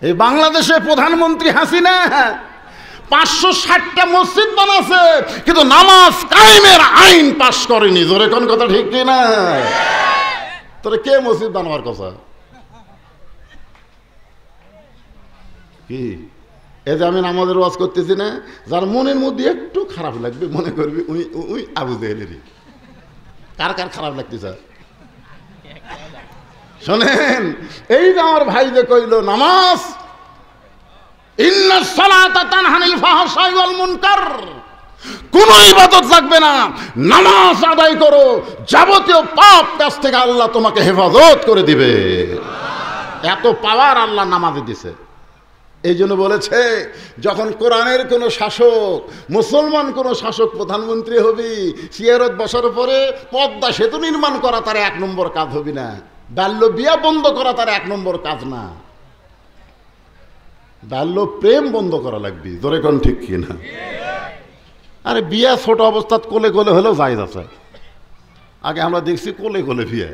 এই বাংলাদেশে প্রধানমন্ত্রী হাসিনা 560টা মসজিদ বানাচ্ছে, কিন্তু নামাজ কায়েমের আইন পাশ করেনি। জোরে কোন কথা ঠিক কিনা? তোরে কে মসজিদ বানাবার কথা? কি এই যে আমি নামাজের ওয়াজ করতেছি না, যার মনের মধ্যে একটু খারাপ লাগবে মনে করবি উই আবু জেহেলেরই। কার কার খারাপ লাগতেছে শোনেন, এই যে আমার ভাই যে কইল নামাজ ইন্নাস সালাতা তানহানিল ফাহশাই ওয়াল মুনকার, কোন ইবাদত লাগবে না, নামাজ আদায় করো, যাবতীয় পাপ কাজ থেকে আল্লাহ তোমাকে হেফাজত করে দিবে। এত পাওয়ার আল্লাহ নামাজে দিছে। এই জন্য বলেছে যখন কোরআনের কোনো শাসক, মুসলমান কোনো শাসক প্রধানমন্ত্রী হবি, সিয়ারত বসার পরে পদ্মা সেতু নির্মাণ করা তার 1 নম্বর কাজ হবি না, বাল্য বিয়া বন্ধ করা তার 1 নম্বর কাজ না, বাল্য প্রেম বন্ধ করা লাগবে। জোরে কোন ঠিক কিনা? আরে বিয়া ছোট অবস্থাত কোলে কোলে হলেও জায়েজ আছে। আগে আমরা দেখছি কোলে কোলে বিয়ে,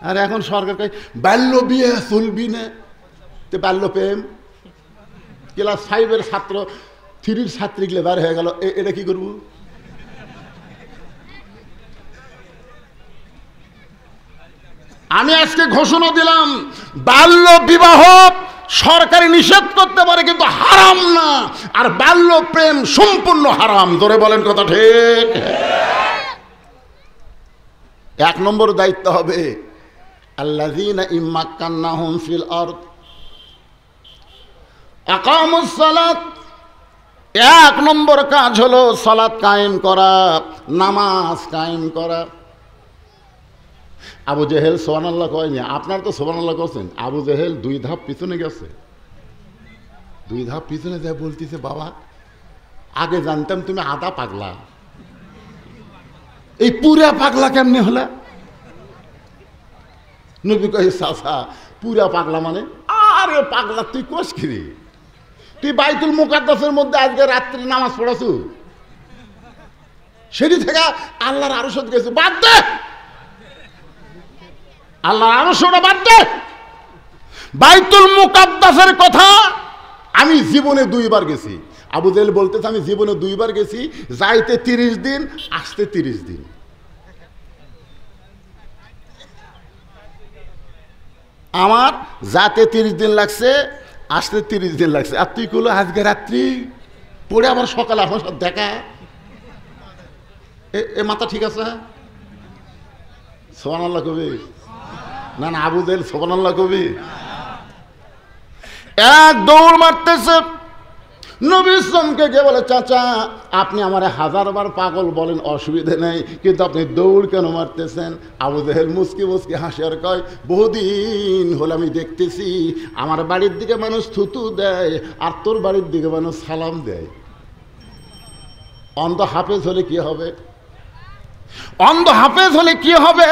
আর এখন সরকার কয় বাল্য বিয়ে চলবি না। বাল্য প্রেম ক্লাস 5-এর ছাত্র 3-র ছাত্রী গেলে বার হয়ে গেল, এটা কি করবো? আমি আজকে ঘোষণা দিলাম বাল্য বিবাহ সরকারি নিষেধ করতে পারে কিন্তু হারাম না, আর বাল্য প্রেম সম্পূর্ণ হারাম। ধরে বলেন কথা ঠিক? 1 নম্বর দায়িত্ব হবে আল্লাযীনা ইম্মাক্কান্নাহুম ফিল আরদ আকামুস সালাত। 1 নম্বর কাজ হলো সালাত কায়েম করা, নামাজ কায়েম করা। আবু জেহেল সুবহানাল্লাহ কয়নি, আপনার তো সুবহানাল্লাহ করছেন। আবু জেহেল 2 ধাপ পিছনে গেছে, 2 ধাপ পিছনে যায় বলতেছে বাবা আগে জানতাম তুমি আধা পাগলা, এই পুরা পাগলা কেমনে হলা? নবী কয় চাচা পুরা পাগলা মানে? আরে পাগলা তুই কোস কি রে? তুই বাইতুল মুকাদ্দাসের মধ্যে আজকে রাত্রি নামাজ পড়াছু, সেটি থেকে আল্লাহর আরশত গেছে, বাদ দে আল্লাহর আরশটা বাদ দে। বাইতুল মুকাদ্দাসের কথা আমি জীবনে 2 বার গেছি। আবু জেহেল বলতেছে আমি জীবনে 2 বার গেছি, যাইতে 30 দিন, আসতে 30 দিন। আমার যাতে 30 দিন লাগছে, আসতে 30 দিন লাগছে। আর তুই কইলো আজকে রাত্রি পড়ে আবার সকালে আমার সাথে দেখা, এ মাথা ঠিক আছে? সুবহানাল্লাহ কবি না? না আবু জেহেল সুবহানাল্লাহ কবি? 1 দৌড় মারতেছে, নবী ইসলামকে গিয়ে বলে চাচা আপনি আমার 1000 বার পাগল বলেন অসুবিধে নেই, কিন্তু আপনি দৌড় কেন মারতেছেন? আবু জেহেল মুসকি মুসকি হাসি আর কয় বহুদিন হলে আমি দেখতেছি আমার বাড়ির দিকে মানুষ থুতু দেয় আর তোর বাড়ির দিকে মানুষ সালাম দেয়। অন্ধ হাফেজ হলে কি হবে? অন্ধ হাফেজ হলে কি হবে?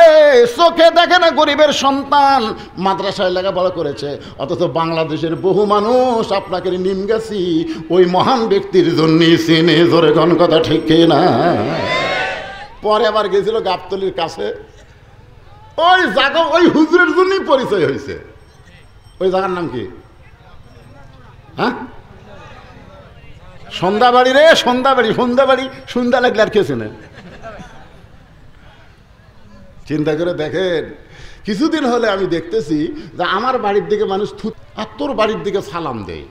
চোখে দেখে না গরিবের সন্তান, মাদ্রাসায় লেখাপড়া করেছে, অথচ বাংলাদেশের বহু মানুষ আপনাকে নিমগাছি ওই মহান ব্যক্তির জন্যই চিনে। জোরে কোন কথা ঠিক না? পরে আবার গেছিল গাবতলির কাছে, ওই জায়গা ওই হুজুরের জন্যই পরিচয় হয়েছে। ওই জায়গার নাম কি? হ্যাঁ সন্ধ্যাবাড়ি রে, সন্ধ্যাবাড়ি। সন্ধ্যাবাড়ি সন্ধ্যা লাগলে আর খেয়েছে না। চিন্তা করে দেখেন, কিছুদিন হলে আমি দেখতেছি যে আমার বাড়ির দিকে মানুষ আর তোর বাড়ির দিকে সালাম দেয়।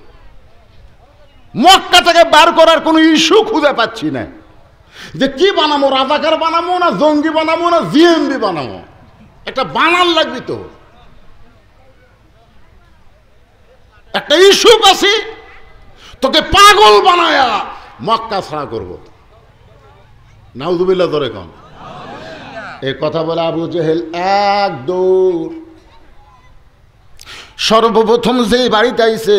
মক্কা থেকে বার করার কোনো ইস্যু খুঁজে পাচ্ছি না, যে কি বানাবো, রাজাকার বানাবো না জঙ্গি বানাবো না জিএমবি বানাবো, একটা বানান লাগবে তো, একটা ইস্যু পাচ্ছি তোকে পাগল বানায়া মক্কা ছাড়া করবো। নাউযুবিল্লাহ ধরে কম এ কথা বলে আবু জেহেল 1 দৌড়। সর্বপ্রথম যে বাড়িতে আইছে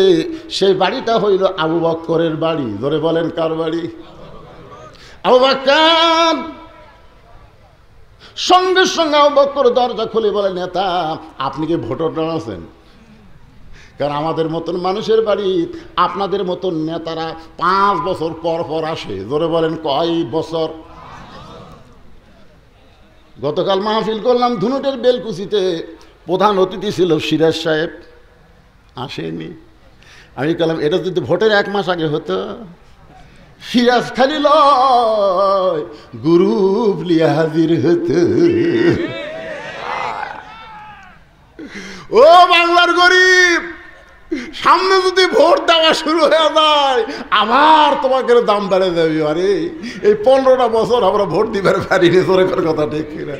সেই বাড়িটা হইল আবু বকরের বাড়ি। ধরে বলেন কার বাড়ি? আবু বকর। সঙ্গে সঙ্গে আবু বকর দরজা খুলে বলে নেতা আপনি কি ভোটার আছেন? কারণ আমাদের মতন মানুষের বাড়ি আপনাদের মতন নেতারা 5 বছর পর পর আসে। ধরে বলেন কয় বছর? গতকাল মাহফিল করলাম ধুনুটের বেলকুচিতে, প্রধান অতিথি ছিল সিরাজ সাহেব। আসেনি। আমি বললাম এটা যদি ভোটের 1 মাস আগে হতো, সিরাজ খালি লয় গ্রুপ লিয়া হাজির হতো। ও বাংলার গরিব, সামনে যদি ভোট দেওয়া শুরু হয়ে যায় আবার তোমাকে দাম বেড়ে যাবে। আরে এই 15টা বছর আমরা ভোট দিবার পারিনি, তোর কথা ঠিক কিনা?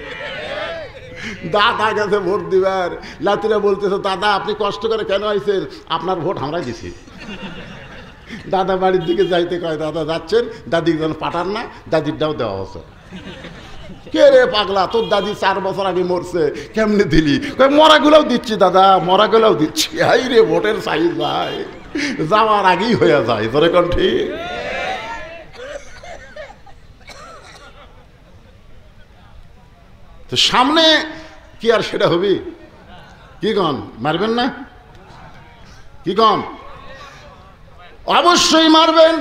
দাদা গেছে ভোট দিবার, লাতিরা বলতেছে দাদা আপনি কষ্ট করে কেন আইছেন, আপনার ভোট আমরা দিছি। দাদা বাড়ির দিকে যাইতে কয় দাদা যাচ্ছেন, দাদির যেন পাঠান না, দাদিরটাও দেওয়া হচ্ছে। কে রে পাগলা, তোর দাদি 4 বছর আগে মরছে, কেমনে দিলি? মরাগুলোও দিচ্ছি দাদা, মরাগুলোও দিচ্ছি। হাই রে ভোটের সাইজ ভাই যাওয়ার আগেই হয়ে যায়, তোর এখন ঠিক। তো সামনে কি আর সেটা হবে? কি কন মারবেন না? কি কন? অবশ্যই মারবেন।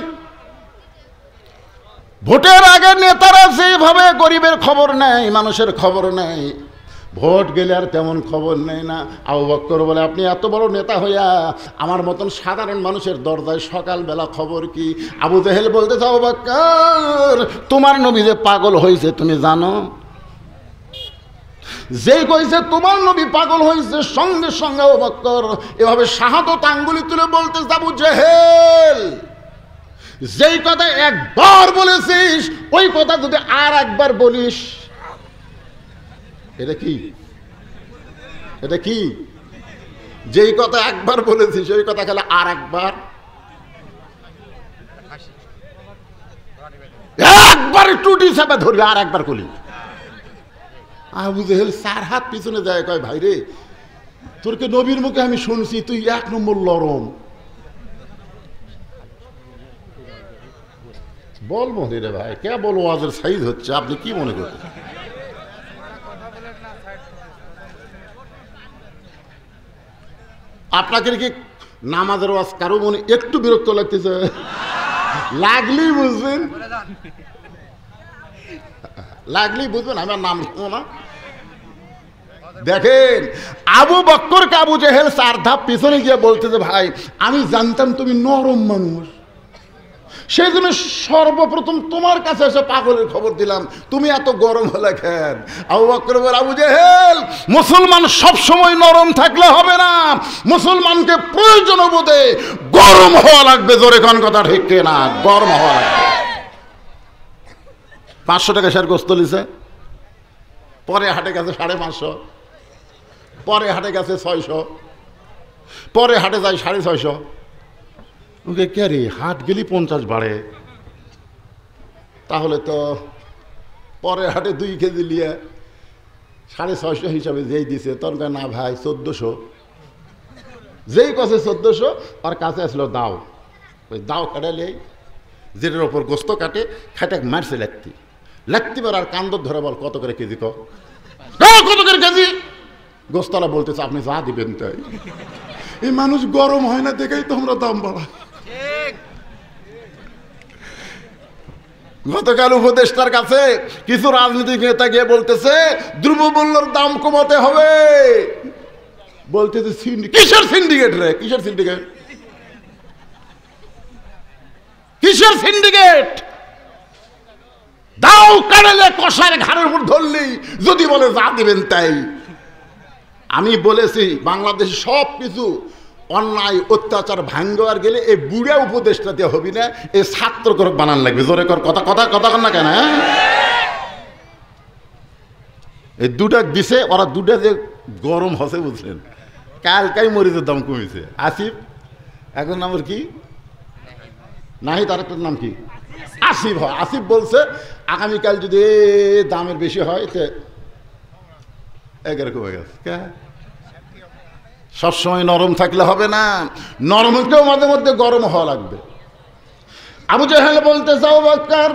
ভোটের আগে নেতারা যেভাবে গরিবের খবর নেয়, মানুষের খবর নেয়, ভোট গেলে আর তেমন খবর নেয় না। আবু বকর বলে আপনি এত বড় নেতা হইয়া আমার মতন সাধারণ মানুষের দরজায় সকালবেলা খবর কি? আবু জেহেল বলতেছে আবু বকর তোমার নবী যে পাগল হয়েছে তুমি জানো? যেই কইছে তোমার নবী পাগল হয়েছে, সঙ্গে সঙ্গে আবু বকর এভাবে শাহাদত আঙ্গুলি তুলে বলতেছে আবু জেহেল যেই কথা একবার বলেছিস ওই কথা যদি আর একবার বলিস। এটা কি? এটা কি? যেই কথা একবার বলেছিস ওই কথা খেলে আর একবার, একবার টুটি চাপে ধরবি আর একবার কলি। আবু জেহেল 4 হাত পিছনে যায়, কয় ভাই রে তোরকে নবীর মুখে আমি শুনছি তুই 1 নম্বর লরম। বলবো রে ভাই, কে বলো ওয়াজের সাইজ হচ্ছে, আপনি কি মনে করছেন? আপনাকে কি নামাজের ওয়াজ কারো মনে একটু বিরক্ত লাগতেছে? লাগলেই বুঝবেন, লাগলেই বুঝবেন আমার নাম লিখবো না। দেখেন আবু বকরকে আবু জেহেল 4 ধাপ পিছনে গিয়ে বলতেছে ভাই আমি জানতাম তুমি নরম মানুষ, সেই জন্য সর্বপ্রথম তোমার কাছে এসে পাগলের খবর দিলাম, তুমি এত গরম হলে কেন? আবু বকর বলে আবু জেহেল মুসলমান সব সময় নরম থাকলে হবে না, মুসলমানকে প্রয়োজন বোধে গরম হওয়া লাগবে। জোরে কোন কথা ঠিক না? গরম হওয়া লাগবে। 500 টাকা শেয়ার গোস্ত লিছে, পরে হাটে গেছে 550, পরে হাটে গেছে 600, পরে হাটে যায় 650। ওকে কে রে হাট গেলি 50 বাড়ে, তাহলে তো পরে হাটে 2 কেজি লিয়ে 650 হিসাবে যেই দিছে তোর না ভাই 1400। যেই কাছে 1400 আর কাছে আসলো দাও, ওই দাও কাটালে যেটার ওপর গোস্ত কাটে খাটে মারছে লাগতি লাগতি বার আর কান্দর ধরে বল কত করে কেজি? কত করে কেজি? গোস্তলা বলতেছে আপনি যা দিবেন তাই। এই মানুষ গরম হয় না দেখেই তো আমরা দাম বাড়া। গতকাল উপদেষ্টার কাছে কিছু রাজনৈতিক নেতা গিয়ে বলতেছে দ্রব্যমূল্যের দাম কমাতে হবে, বলতেছে কিসের সিন্ডিকেট রে? কিসের সিন্ডিকেট? কিসের সিন্ডিকেট? দাও কাড়লে কষার ঘাড়ের উপর ধরলেই যদি বলে যা দিবেন তাই। আমি বলেছি বাংলাদেশে সব কিছু অন্যায় অত্যাচার ভাঙ্গার গেলে এই বুড়া উপদেশটা দিয়ে হবি না, এই ছাত্র করে বানান লাগবে। জোরে কর কথা কথা কথা কর না কেন? এই 2টা দিছে, ওরা 2টা যে গরম হসে বুঝলেন। কালকাই মরিচের দাম কমেছে। আসিফ এখন নামের কি নাহি, তার একটা নাম কি আসিফ হয়। আসিফ বলছে আগামীকাল যদি দামের বেশি হয় তো 11 কমে গেছে। সবসময় নরম থাকলে হবে না, নরমকেও মাঝে মধ্যে গরম হওয়া লাগবে। আবু জেহেল বলতে চাও বকর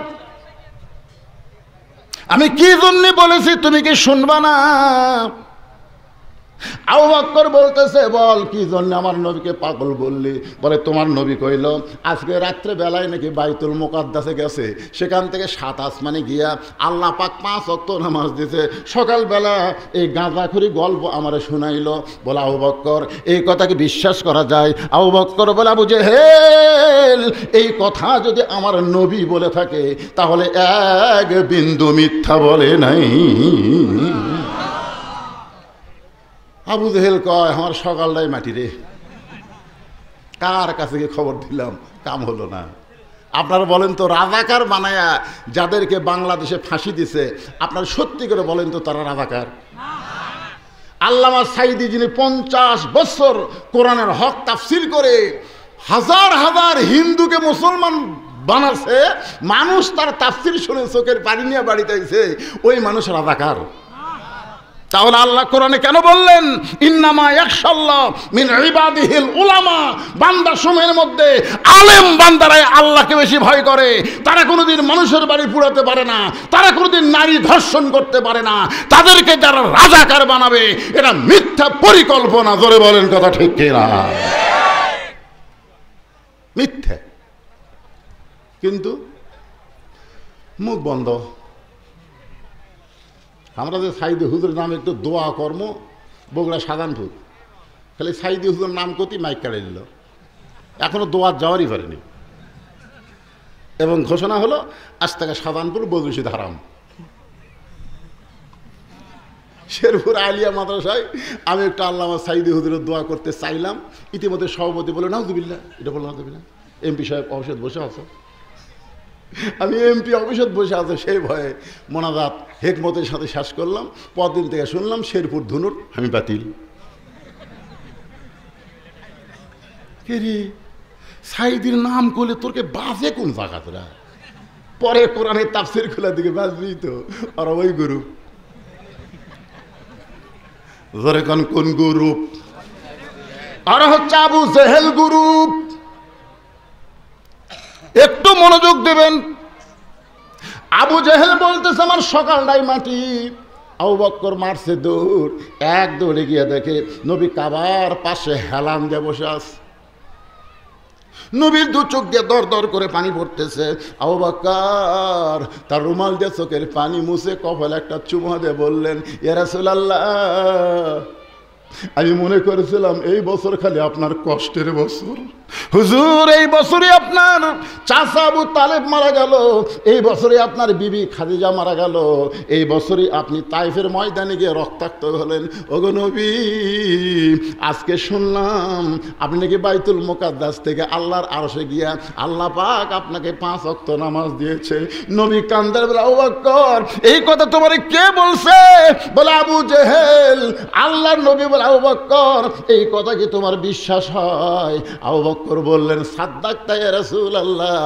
আমি কি জন্য বলেছি তুমি কি শুনবা না? আবু বকর বলতেছে, বল কি জন্য আমার নবীকে পাগল বললি? বলে, তোমার নবী কইল আজকে রাত্রে বেলায় নাকি বাইতুল মুকাদ্দাসে গেছে, সেখান থেকে 7 আসমানে গিয়া আল্লাহ পাক 5 ওয়াক্ত নামাজ দিতে, সকালবেলা এই গাঁজাখুরি গল্প আমারে শুনাইল। বলে, আবু বকর এই কথা কি বিশ্বাস করা যায়? আবু বকর বলে, আবু জেহেল এই কথা যদি আমার নবী বলে থাকে তাহলে এক বিন্দু মিথ্যা বলে নাই। আবু জেহেল কয়, আমার সকালটাই মাটি রে, কার কাছে গিয়ে খবর দিলাম, কাম হলো না। আপনারা বলেন তো, রাজাকার বানায়া যাদেরকে বাংলাদেশে ফাঁসি দিছে, আপনারা সত্যি করে বলেন তো তারা রাজাকার? আল্লামা সাইদি, যিনি 50 বছর কোরআনের হক তাফসীর করে হাজার হাজার হিন্দুকে মুসলমান বানাচ্ছে, মানুষ তার তাফসীর শুনে চোখের পানি নিয়ে বাড়িতে আইছে, ওই মানুষ রাজাকার? তাহলে আল্লাহ কোরআনে কেন বললেন ইন্নামা ইয়াখশাল্লাহ মিন ইবাদিহিল উলামা? বান্দা সমূহের মধ্যে আলেম বান্দারাই আল্লাহকে বেশি ভয় করে। তারা কোনোদিন মানুষের বাড়ি পুড়াতে পারে না, তারা কোনোদিন নারী ধর্ষণ করতে পারে না। তাদেরকে যারা রাজাকার বানাবে এটা মিথ্যা পরিকল্পনা। জোরে বলেন কথা ঠিক কিনা? মিথ্যা, কিন্তু মুখ বন্ধ। আমরা যে সাইদি হুজুর নামে একটু দোয়া কর্ম, বগুড়া সাধারণপুর, খালি সাইদি হুজুর নাম করতে মাইক কাটাই দিল, এখনো দোয়ার যাওয়ারই পারেনি। এবং ঘোষণা হলো আজ থেকে সাধারণপুর বদরুশিদ হারাম। শেরপুর আলিয়া মাদ্রাসায় আমি একটু আল্লামা সাইদি হুজুরের দোয়া করতে চাইলাম, ইতিমধ্যে সভাপতি বলে, নাউজুবিল্লাহ, এটা বলে নাউজুবিল্লাহ, এমপি সাহেব অবশ্যই বসে আছে। আমি এমপি অফিসত বসে আছে, সেই ভয়ে মোনাজাত হেকমতের সাথে শেষ করলাম। পরদিন থেকে শুনলাম শেরপুর ধুনুর আমি বাতিল। কে রে, সাইদির নাম করলে তোরকে বাজে কোন জায়গা তোরা? পরে কোরআনের তাফসীর খোলার দিকে বাজবি তো, আর ওই গ্রুপ ধরে কোন গ্রুপ? আর হচ্ছে আবু জেহেল গ্রুপ। একটু মনোযোগ দেবেন। আবু জেহেল বলতেছে আমার সকালটাই মাটি। আবু বকর মারছে দৌড়, এক দৌড়ে গিয়ে দেখে নবী কাবার পাশে হেলান দিয়ে বসে আছে। নবীর 2 চোখ দিয়ে দর দর করে পানি পড়তেছে। আবু বকর তার রুমাল দিয়ে চোখের পানি মুছে কপালে একটা চুমা দিয়ে বললেন, ইয়া রাসূলুল্লাহ, আমি মনে করেছিলাম এই বছর খালি আপনার কষ্টের বছর। হুজুর, এই বছরে আপনার চাচা আবু তালেব মারা গেল, এই বছরে আপনার বিবি খাদিজা মারা গেল, এই বছরে আপনি তাইফের ময়দানে গিয়ে রক্তাক্ত হলেন। ওগো নবী, আজকে শুনলাম আপনি নাকি বাইতুল মুকাদ্দাস থেকে আল্লাহর আরশে গিয়া আল্লাহ পাক আপনাকে 5 ওয়াক্ত নামাজ দিয়েছে। নবী কান্দার বলে, আবু বকর এই কথা তোমারে কে বলছে? বলে, আবু জেহেল। আল্লাহর নবী বলে, আবু বকর এই কথা কি তোমার বিশ্বাস হয়? আবু বকর বললেন, সাদ্দাকতা ইয়া রাসূলুল্লাহ,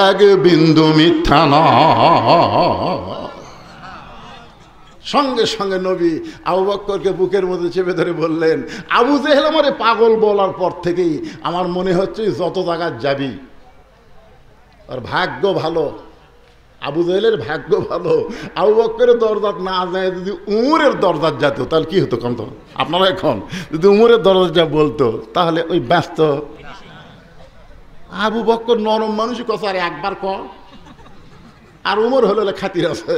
এক বিন্দু মিথ্যা নয়। সঙ্গে সঙ্গে নবী আবু বকরকে বুকের মধ্যে চেপে ধরে বললেন, আবু জেহেল আমারে পাগল বলার পর থেকেই আমার মনে হচ্ছে যত জায়গায় যাবি। আর ভাগ্য ভালো, আবু জেহেলের ভাগ্য ভালো, আবু বকরের দরজাত না যায়, যদি উমরের দরজাত যেত তাহলে কি হতো? কম তো আপনারা এখন যদি উমরের দরজা যা বলতো তাহলে ওই ব্যস্ত। আবু বকর নরম মানুষই কথা, আর একবার ক। আর উমর হলে খাতির আছে,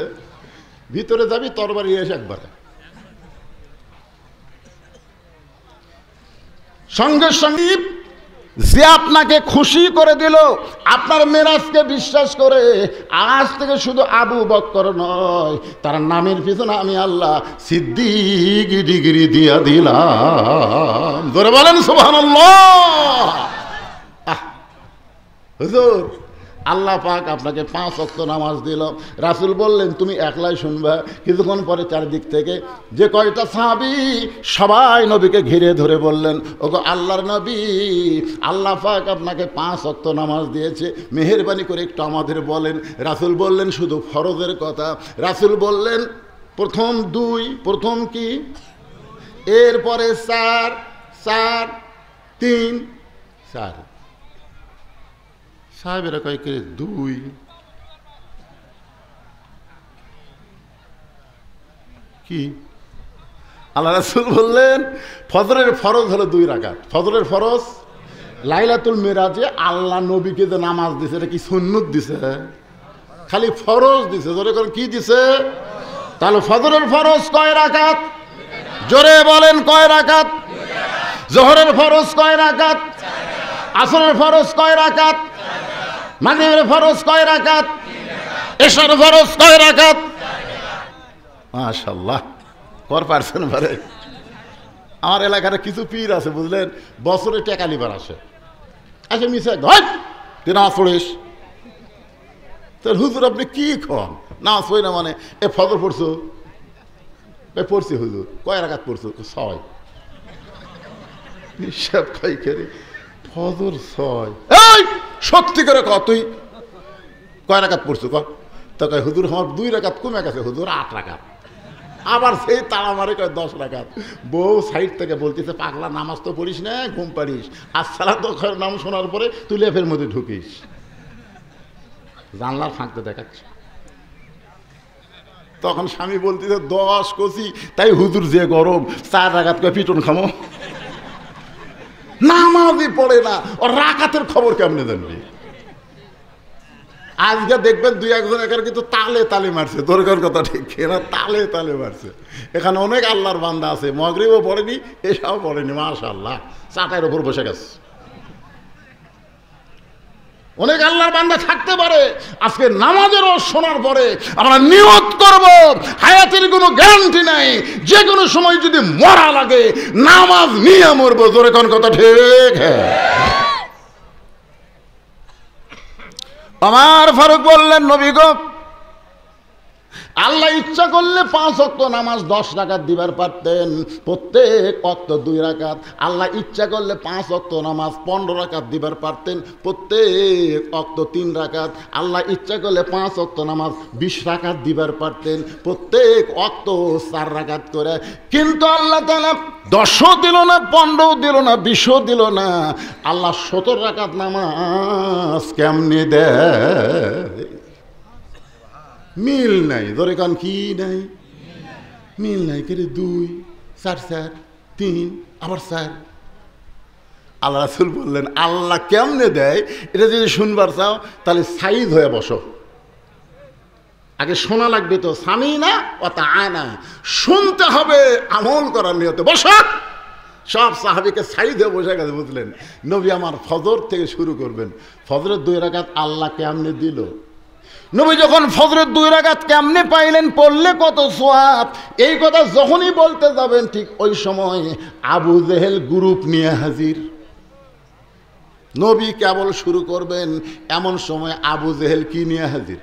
ভিতরে যাবি তরবারি এসে একবারে। সঙ্গে সঙ্গে যে আপনাকে খুশি করে দিল, আপনার মেরাজকে বিশ্বাস করে, আজ থেকে শুধু আবু বকর নয়, তার নামের পিছনে আমি আল্লাহ সিদ্দিক ডিগ্রি দিয়া দিলাম। ধরে বলেন সুবহানাল্লাহ। হুজুর, আল্লাহ পাক আপনাকে 5 ওয়াক্ত নামাজ দিল। রাসূল বললেন, তুমি একলাই শুনবা। কিছুক্ষণ পরে চারদিক থেকে যে কয়টা সাহাবী সবাই নবীকে ঘিরে ধরে বললেন, ওগো আল্লাহর নবী, আল্লাহ পাক আপনাকে 5 ওয়াক্ত নামাজ দিয়েছে, মেহেরবানি করে একটু আমাদের বলেন। রাসূল বললেন, শুধু ফরজের কথা। রাসূল বললেন, প্রথম 2, প্রথম কি, এরপরে 4, 4, 3, 4। সাহেবেরা কয় কে 2, কি আল্লাহ রাসূল বললেন ফজরের ফরজ হলো 2 রাকাত। ফজরের ফরজ লাইলাতুল মিরাজে আল্লাহ নবীকে যে নামাজ দিছে এটা কি সুন্নত দিছে? খালি ফরজ দিছে। জোরে করে কি দিছে? তাহলে ফজরের ফরজ কয় রাকাত? জোরে বলেন কয় রাকাত? জোহরের ফরজ কয় রাকাত? আসরের ফরজ কয় রাকাত? মাগরিবের ফরজ কয় রাকাত? এশার ফরজ কয় রাকাত? মাশাআল্লাহ, কর পারছেন পারে। আমার এলাকার কিছু পীর আছে বুঝলেন, বছরে টাকা লিবার আসে, আচ্ছা মিশে ধর তুই নামাজ পড়িস। তো হুজুর আপনি কি খন নামাজ পড়ি না মানে? এ ফজর পড়ছো? এ পড়ছি হুজুর। কয় রাকাত পড়ছো? 6। হিসাব খাই করে ফজর 6। এই সত্যি করে ক তুই কয় রাকাত পড়ছো ক? তো কয় হুজুর আমার 2 রাকাত কমে গেছে হুজুর, 8 রাকাত। আবার সেই তাড়া মারে কয় 10 রাকাত। বউ সাইড থেকে বলতেছে পাগলা নামাজ তো পড়িস না, ঘুম পারিস, আর সালাত ওয়াক্তের নাম শোনার পরে তুই লেপের মধ্যে ঢুকিস। জানলার ফাঁকতে দেখাচ্ছে। তখন স্বামী বলতেছে 10 কচি, তাই হুজুর যে গরম 4 রাকাত কয় পিটন খামো। নামাজই পড়ে না, ওর রাকাতের খবর কেমনে জানবি? আজকে দেখবেন 2-1 জন এখানে কিন্তু তালে তালে মারছে। দরকার কথা ঠিক না, তালে তালে মারছে। এখানে অনেক আল্লাহর বান্দা আছে, মাগরিবও পড়েনি, এসবও পড়েনি, মাশাআল্লাহ চাটাইয়ের উপর বসে গেছে। অনেক আল্লাহর বান্দা থাকতে পারে। আজকে নামাজের শোনার পরে আমরা নিয়ত করব, হায়াতের কোনো গ্যারান্টি নাই, যে কোনো সময় যদি মরা লাগে নামাজ নিয়ে মরবো। জোরে কোন কথা ঠিক? হ্যাঁ। আমার ফারুক বললেন নবী গো, আল্লাহ ইচ্ছা করলে 5 ওয়াক্ত নামাজ 10 রাকাত দিবার পারতেন, প্রত্যেক ওয়াক্ত 2 রাকাত। আল্লাহ ইচ্ছা করলে 5 ওয়াক্ত নামাজ 15 রাকাত দিবার পারতেন, প্রত্যেক ওয়াক্ত 3 রাকাত। আল্লাহ ইচ্ছা করলে 5 ওয়াক্ত নামাজ 20 রাকাত দিবার পারতেন, প্রত্যেক ওয়াক্ত 4 রাকাত করে। কিন্তু আল্লাহ তাআলা 10ও দিল না, 15ও দিল না, 20ও দিল না। আল্লাহ 17 রাকাত নামাজ কেমনে দেয়? মিল নাই। ধরে কান কি নাই? মিল নাই। কেরে 2 4 4 3 আবার 4। আল্লাহ রাসূল বললেন আল্লাহ কেমনে দেয় এটা যদি শুনবার চাও তাহলে সাইদ হয়ে বসো। আগে শোনা লাগবে তো, সামিনা ওয়া তাআনা, শুনতে হবে আমল করার নিয়তে। বসো। সব সাহাবীকে সাইদ হয়ে বসে গেছে বুঝলেন। নবী আমার ফজর থেকে শুরু করবেন। ফজরের 2 রাকাত আল্লাহ কেমনে দিল? নবী যখন ফজরের 2 রাকাত কেমনে পাইলেন, পড়লে কত সওয়াব, এই কথা যখনই বলতে যাবেন ঠিক ওই সময় আবু জেহেল গ্রুপ নিয়ে হাজির। নবী কেবল শুরু করবেন এমন সময় আবু জেহেল কি নিয়ে হাজির?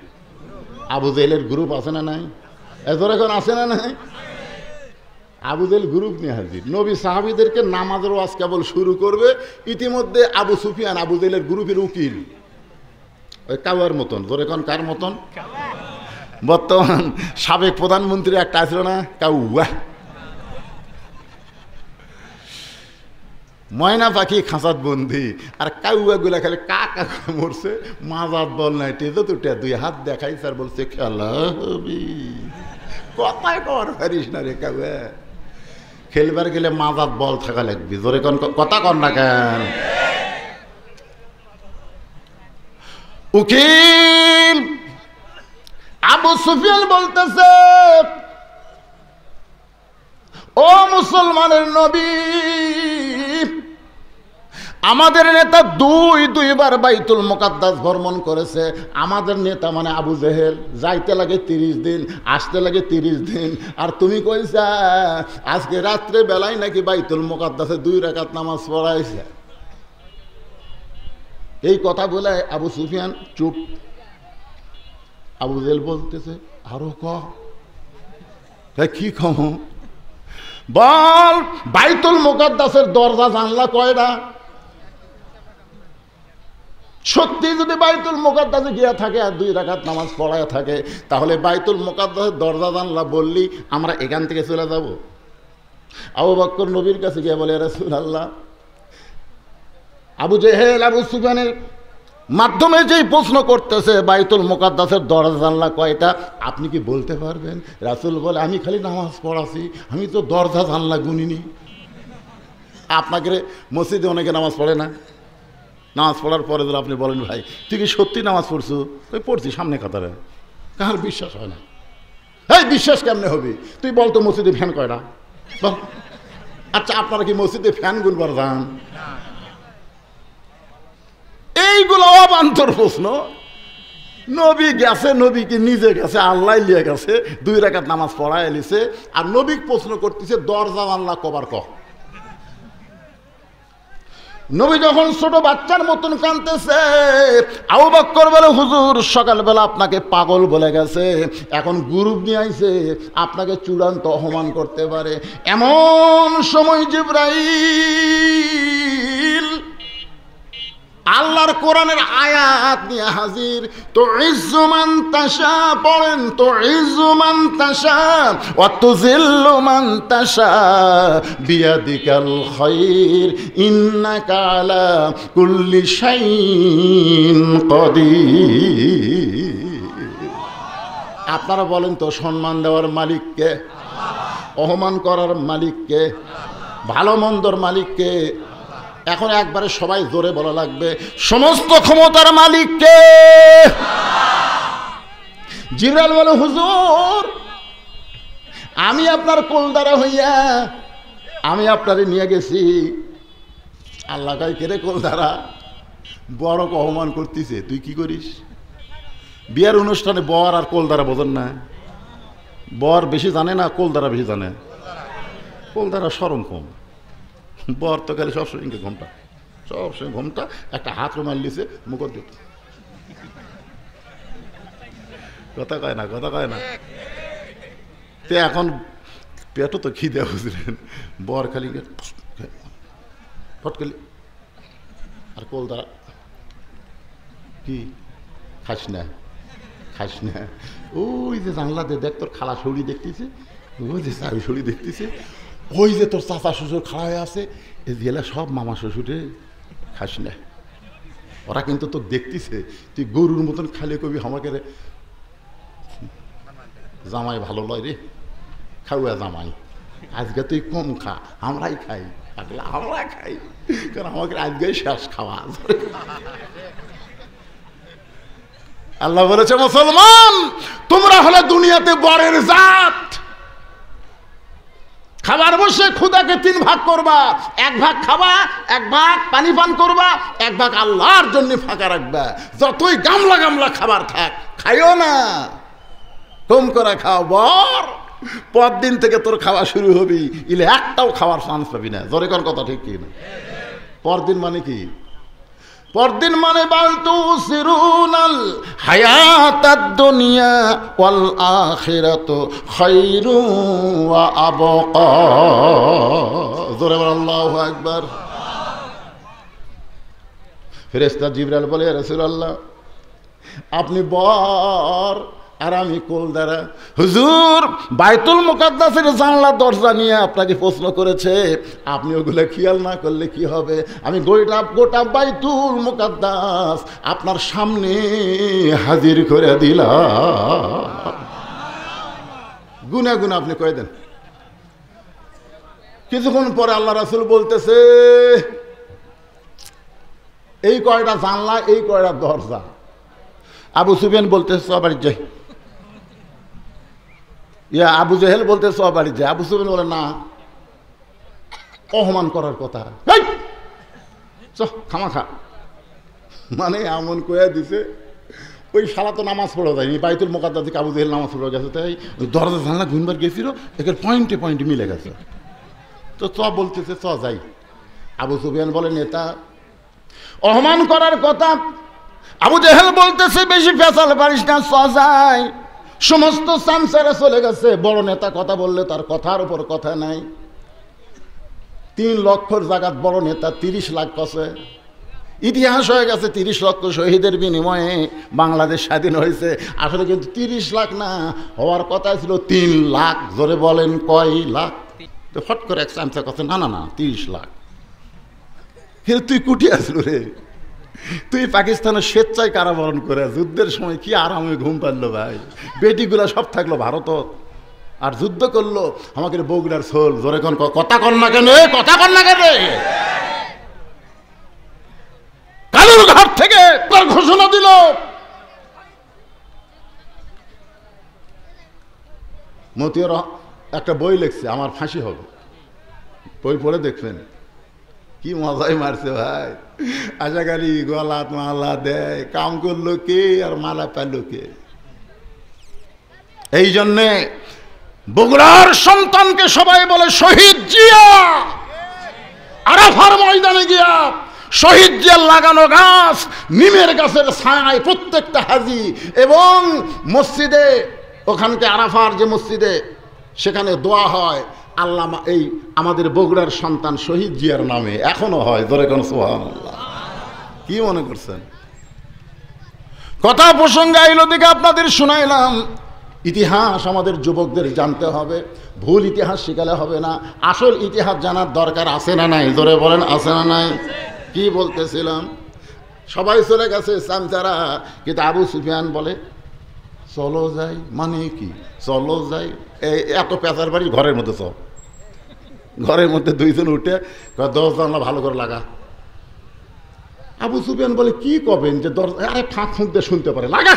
আবু জেহেলের গ্রুপ আছে না নাই? এজোর এখন আছে না নাই? আবু জেহেল গ্রুপ নিয়ে হাজির। নবী সাহাবীদেরকে নামাজের ওয়াজ কেবল শুরু করবে, ইতিমধ্যে আবু সুফিয়ান আবু জেহেলের গ্রুপের উকিল, ওই কাউয়ার মতন। ধরে কোন কার মতন? বর্তমান সাবেক প্রধানমন্ত্রী একটা আসলো না, কাউয়া, ময়না পাখি খাঁচাত বন্দি, আর কাউয়া গুলা খালি কা কা মরছে, মাজাত বল নাই, টেজো তুটে 2 হাত দেখাইছে আর বলছে খেলা হবি। কথায় কর পারিস না রে কাউয়া, খেলবার গেলে মাজাত বল থাকা লাগবি। জোরে কোন কথা কর না কেন? উকিল আবু সুফিয়ান বলতেছে ও মুসলমানের নবী, আমাদের নেতা 2বার বাইতুল মুকাদ্দাস ভ্রমণ করেছে। আমাদের নেতা মানে আবু জেহেল, যাইতে লাগে 30 দিন, আসতে লাগে 30 দিন, আর তুমি কইছা আজকে রাত্রে বেলায় নাকি বাইতুল মুকাদ্দাসে 2 রাকাত নামাজ পড়াইছে। এই কথা বলে আবু সুফিয়ান চুপ। আবু জেহেল বলতেছে আরো কি কম? বল বাইতুল মুকাদ্দাসের দরজা জানলা কয়টা? সত্যি যদি বাইতুল মুকাদ্দাসে গিয়া থাকে আর 2 রাকাত নামাজ পড়ায় থাকে, তাহলে বাইতুল মুকাদ্দাসের দরজা জানলা বললি আমরা এখান থেকে চলে যাব। আবু বকর নবীর কাছে গিয়ে বলে রাসূলুল্লাহ, আবু জেহেল আবু সুফিয়ানের মাধ্যমে যেই প্রশ্ন করতেছে বাইতুল মুকাদ্দাসের দরজা জানলা কয়টা, আপনি কি বলতে পারবেন? রাসূল বলে, আমি খালি নামাজ পড়াছি, আমি তো দরজা জানলা গুনিনি। আপনাকে মসজিদে অনেকে নামাজ পড়ে না, নামাজ পড়ার পরে যদি আপনি বলেন, ভাই তুই কি সত্যি নামাজ পড়ছো? তুই পড়ছি সামনে কাতারে, কার বিশ্বাস হয় না। এই বিশ্বাস কেমনে হবে? তুই বলতো মসজিদে ফ্যান কয়টা বল। আচ্ছা, আপনারা কি মসজিদে ফ্যান গুনবার যান? এইগুলো অবান্তর প্রশ্ন। নবী গেছে, নবীকে নিজে গেছে, আল্লাহ লিয়ে গেছে, 2 রাকাত নামাজ পড়ায় এলিছে, আর নবী প্রশ্ন করতেছে দরজা আল্লাহ কবার কহ। নবী যখন ছোট বাচ্চার মতন কাঁদতেছে, আবু বকর বলে, হুজুর সকালবেলা আপনাকে পাগল বলে গেছে, এখন গ্রুপ নিয়ে আইছে আপনাকে চূড়ান্ত অপমান করতে পারে। এমন সময় জিবরাইল আল্লাহর কোরআনের আয়াত নিয়ে হাজির। তো ইজ্জু মান তাশা পড়েন, তো ইজ্জু মান তাশা ওয়া তুযিল্লু মান তাশা বিয়াদিকাল খায়র ইন্নাকা আলা কুল্লি শাইইন কাদির। আপনারা বলেন তো, সম্মান দেওয়ার মালিককে? অপমান করার মালিককে? ভালো মন্দর মালিককে? এখন একবারে সবাই জোরে বলা লাগবে, সমস্ত ক্ষমতার মালিক কে? জিবরাইল বলে, হুজুর আমি আপনার কোলদারা হইয়া আমি আপনারে নিয়ে গেছি। আল্লাহ কয়, কে রে কোলদারা? বড় অপমান করতেছে, তুই কি করিস? বিয়ের অনুষ্ঠানে বর আর কোলদারা বোঝেন না? বর বেশি জানে না, কোলদারা বেশি জানে। কোলদারা শরম কম, বর তো গেলে সবসময় ঘুমটা, সবসময় ঘুমটা, একটা হাত রুমাল লিছে মুখ দিয়ে, কথা কয় না, কথা কয় না। তে এখন পেটও তো খিদে, বুঝলেন, বর খালি ফটকালি, আর কোলদারা কি খাস না, খাস না। ওই যে জানলা দিয়ে দেখ, তোর খালা শরী দেখতেছে, ওই যে চারি শরী দেখতেছে, ওই যে তোর চাচা শ্বশুর খাড়া হয়ে আছে, এই জেলা সব মামা শ্বশুরে, খাস না। ওরা কিন্তু তোর দেখতেছে, তুই গরুর মতন খালি কবি আমাকে রে জামাই ভালো লয় রে, খাওয়া জামাই, আজকে তুই কম খা, আমরাই খাই, আমরা খাই, কারণ আমাকে আজকে শেষ খাওয়া। আল্লাহ বলেছে, মুসলমান তোমরা হলে দুনিয়াতে বরের জাত। খাবার বসে ক্ষুদাকে 3 ভাগ করবা, 1 ভাগ খাবা, 1 ভাগ পানি পান করবা, 1 ভাগ আল্লাহর জন্য ফাঁকা রাখবা। যতই গামলা গামলা খাবার থাক, খাইও না, কম করে খাও। বর পরদিন থেকে তোর খাওয়া শুরু হবি, ইলে একটাও খাওয়ার চান্স পাবি না। জোরে কোন কথা ঠিক কি না? পরদিন মানে কি? পরদিন মানে বাল তুসিরুনাল হায়াতাদ দুনিয়া ওয়াল আখিরাতু খায়রু ওয়া আবকা। জোরে বল আল্লাহু আকবার। ফেরেশতা জিবরাইল বলে, ইয়া রাসূলুল্লাহ আপনি বর আর আমি কোলদারা। হুজুর বাইতুল মুকাদ্দাসের জানলা দরজা নিয়ে আপনাকে প্রশ্ন করেছে, আপনি ওগুলো খেয়াল না করলে কি হবে? আমি গোটা বাইতুল মুকাদ্দাস আপনার সামনে হাজির করে দিলাম। গুনা গুনা আপনি কয়ে দেন। কিছুক্ষণ পরে আল্লাহ রাসূল বলতেছে, এই কয়টা জানলা, এই কয়টা দরজা। আবু সুফিয়ান বলতেছে, সব বাড়ি যাই। আবু জেহেল বলতে সব বাড়ি যায়। আবু সুফিয়ান বলে, না, অপমান করার কথা, খামাখা, মানে এমন কয়ে দিছে। ওই শালা তো নামাজ পড়া যায়নি, বাইতুল মুকাদ্দাস থেকে আবু জেহেল নামাজ পড়ে গেছে, তাই ওই দরজা জানলা ঘুরবার গেছিল, একের পয়েন্টে পয়েন্টে মিলে গেছে। তো বলতেছে যাই। আবু সুফিয়ান বলে, নেতা অপমান করার কথা। আবু জেহেল বলতেছে, বেশি ফেসাল পারিস না, যাই। সমস্ত সামসারা চলে গেছে, বড় নেতা কথা বললে তার কথার উপর কথা নাই। 3 লক্ষর জায়গাত বড় নেতা 30 লাখ কছে। ইতিহাস হয়ে গেছে 30 লক্ষ শহীদের বিনিময়ে বাংলাদেশ স্বাধীন হয়েছে। আসলে কিন্তু 30 লাখ না, হওয়ার কথা ছিল 3 লাখ। জোরে বলেন কয় লাখ? তো ফট করে এক চামচা কথা, না না না 30 লাখ। কিন্তু তুই কুটি আসলো রে, তুই পাকিস্তানের স্বেচ্ছায় কারাবরণ করে যুদ্ধের সময় কি আরামে ঘুম পারলো ভাই, বেটিগুলা সব থাকলো ভারত আর যুদ্ধ করলো আমাকে বগুড়ার সোল জোরে কোন কথা কর না কেন, কথা কর না কেন। কালুর ঘর থেকে তার ঘোষণা দিল মতিউর একটা বই লিখছে আমার ফাঁসি হবে, বই পড়ে দেখবেন কি মজাই মারছে ভাই। আশাকারী গলাত মালা দেয়, কাম করলো কে আর মালা পেল কে। এই জন্যে বগুড়ার সন্তানকে সবাই বলে শহীদ জিয়া। আরাফার ময়দানে গিয়া শহীদ জিয়ার লাগানো গাছ, নিমের গাছের ছায়ায় প্রত্যেকটা হাজি এবং মসজিদে ওখানকে আরাফার যে মসজিদে সেখানে দোয়া হয় আল্লাহ এই আমাদের বগুড়ার সন্তান শহীদ জিয়ার নামে, এখনো হয়। ধরে কোন সুবহানাল্লাহ। কি মনে করছেন? কথা প্রসঙ্গে আইলো দিকে আপনাদের শুনাইলাম। ইতিহাস আমাদের যুবকদের জানতে হবে, ভুল ইতিহাস শিখালে হবে না, আসল ইতিহাস জানার দরকার আছে না নাই? ধরে বলেন আছে না নাই? কি বলতেছিলাম, সবাই চলে গেছে চামচারা, কিন্তু আবু সুফিয়ান বলে চলো যাই। মানে কি চলো যাই? এত পেঁচার বাড়ি ঘরের মধ্যে চল, ঘরের মধ্যে দুইজন উঠে দরজা জানলা ভালো করে লাগা। আবু সুফিয়ান বলে কি করবেন যে দরজা, আরে ফাঁক ফুঁক দিয়ে শুনতে পারে, লাগা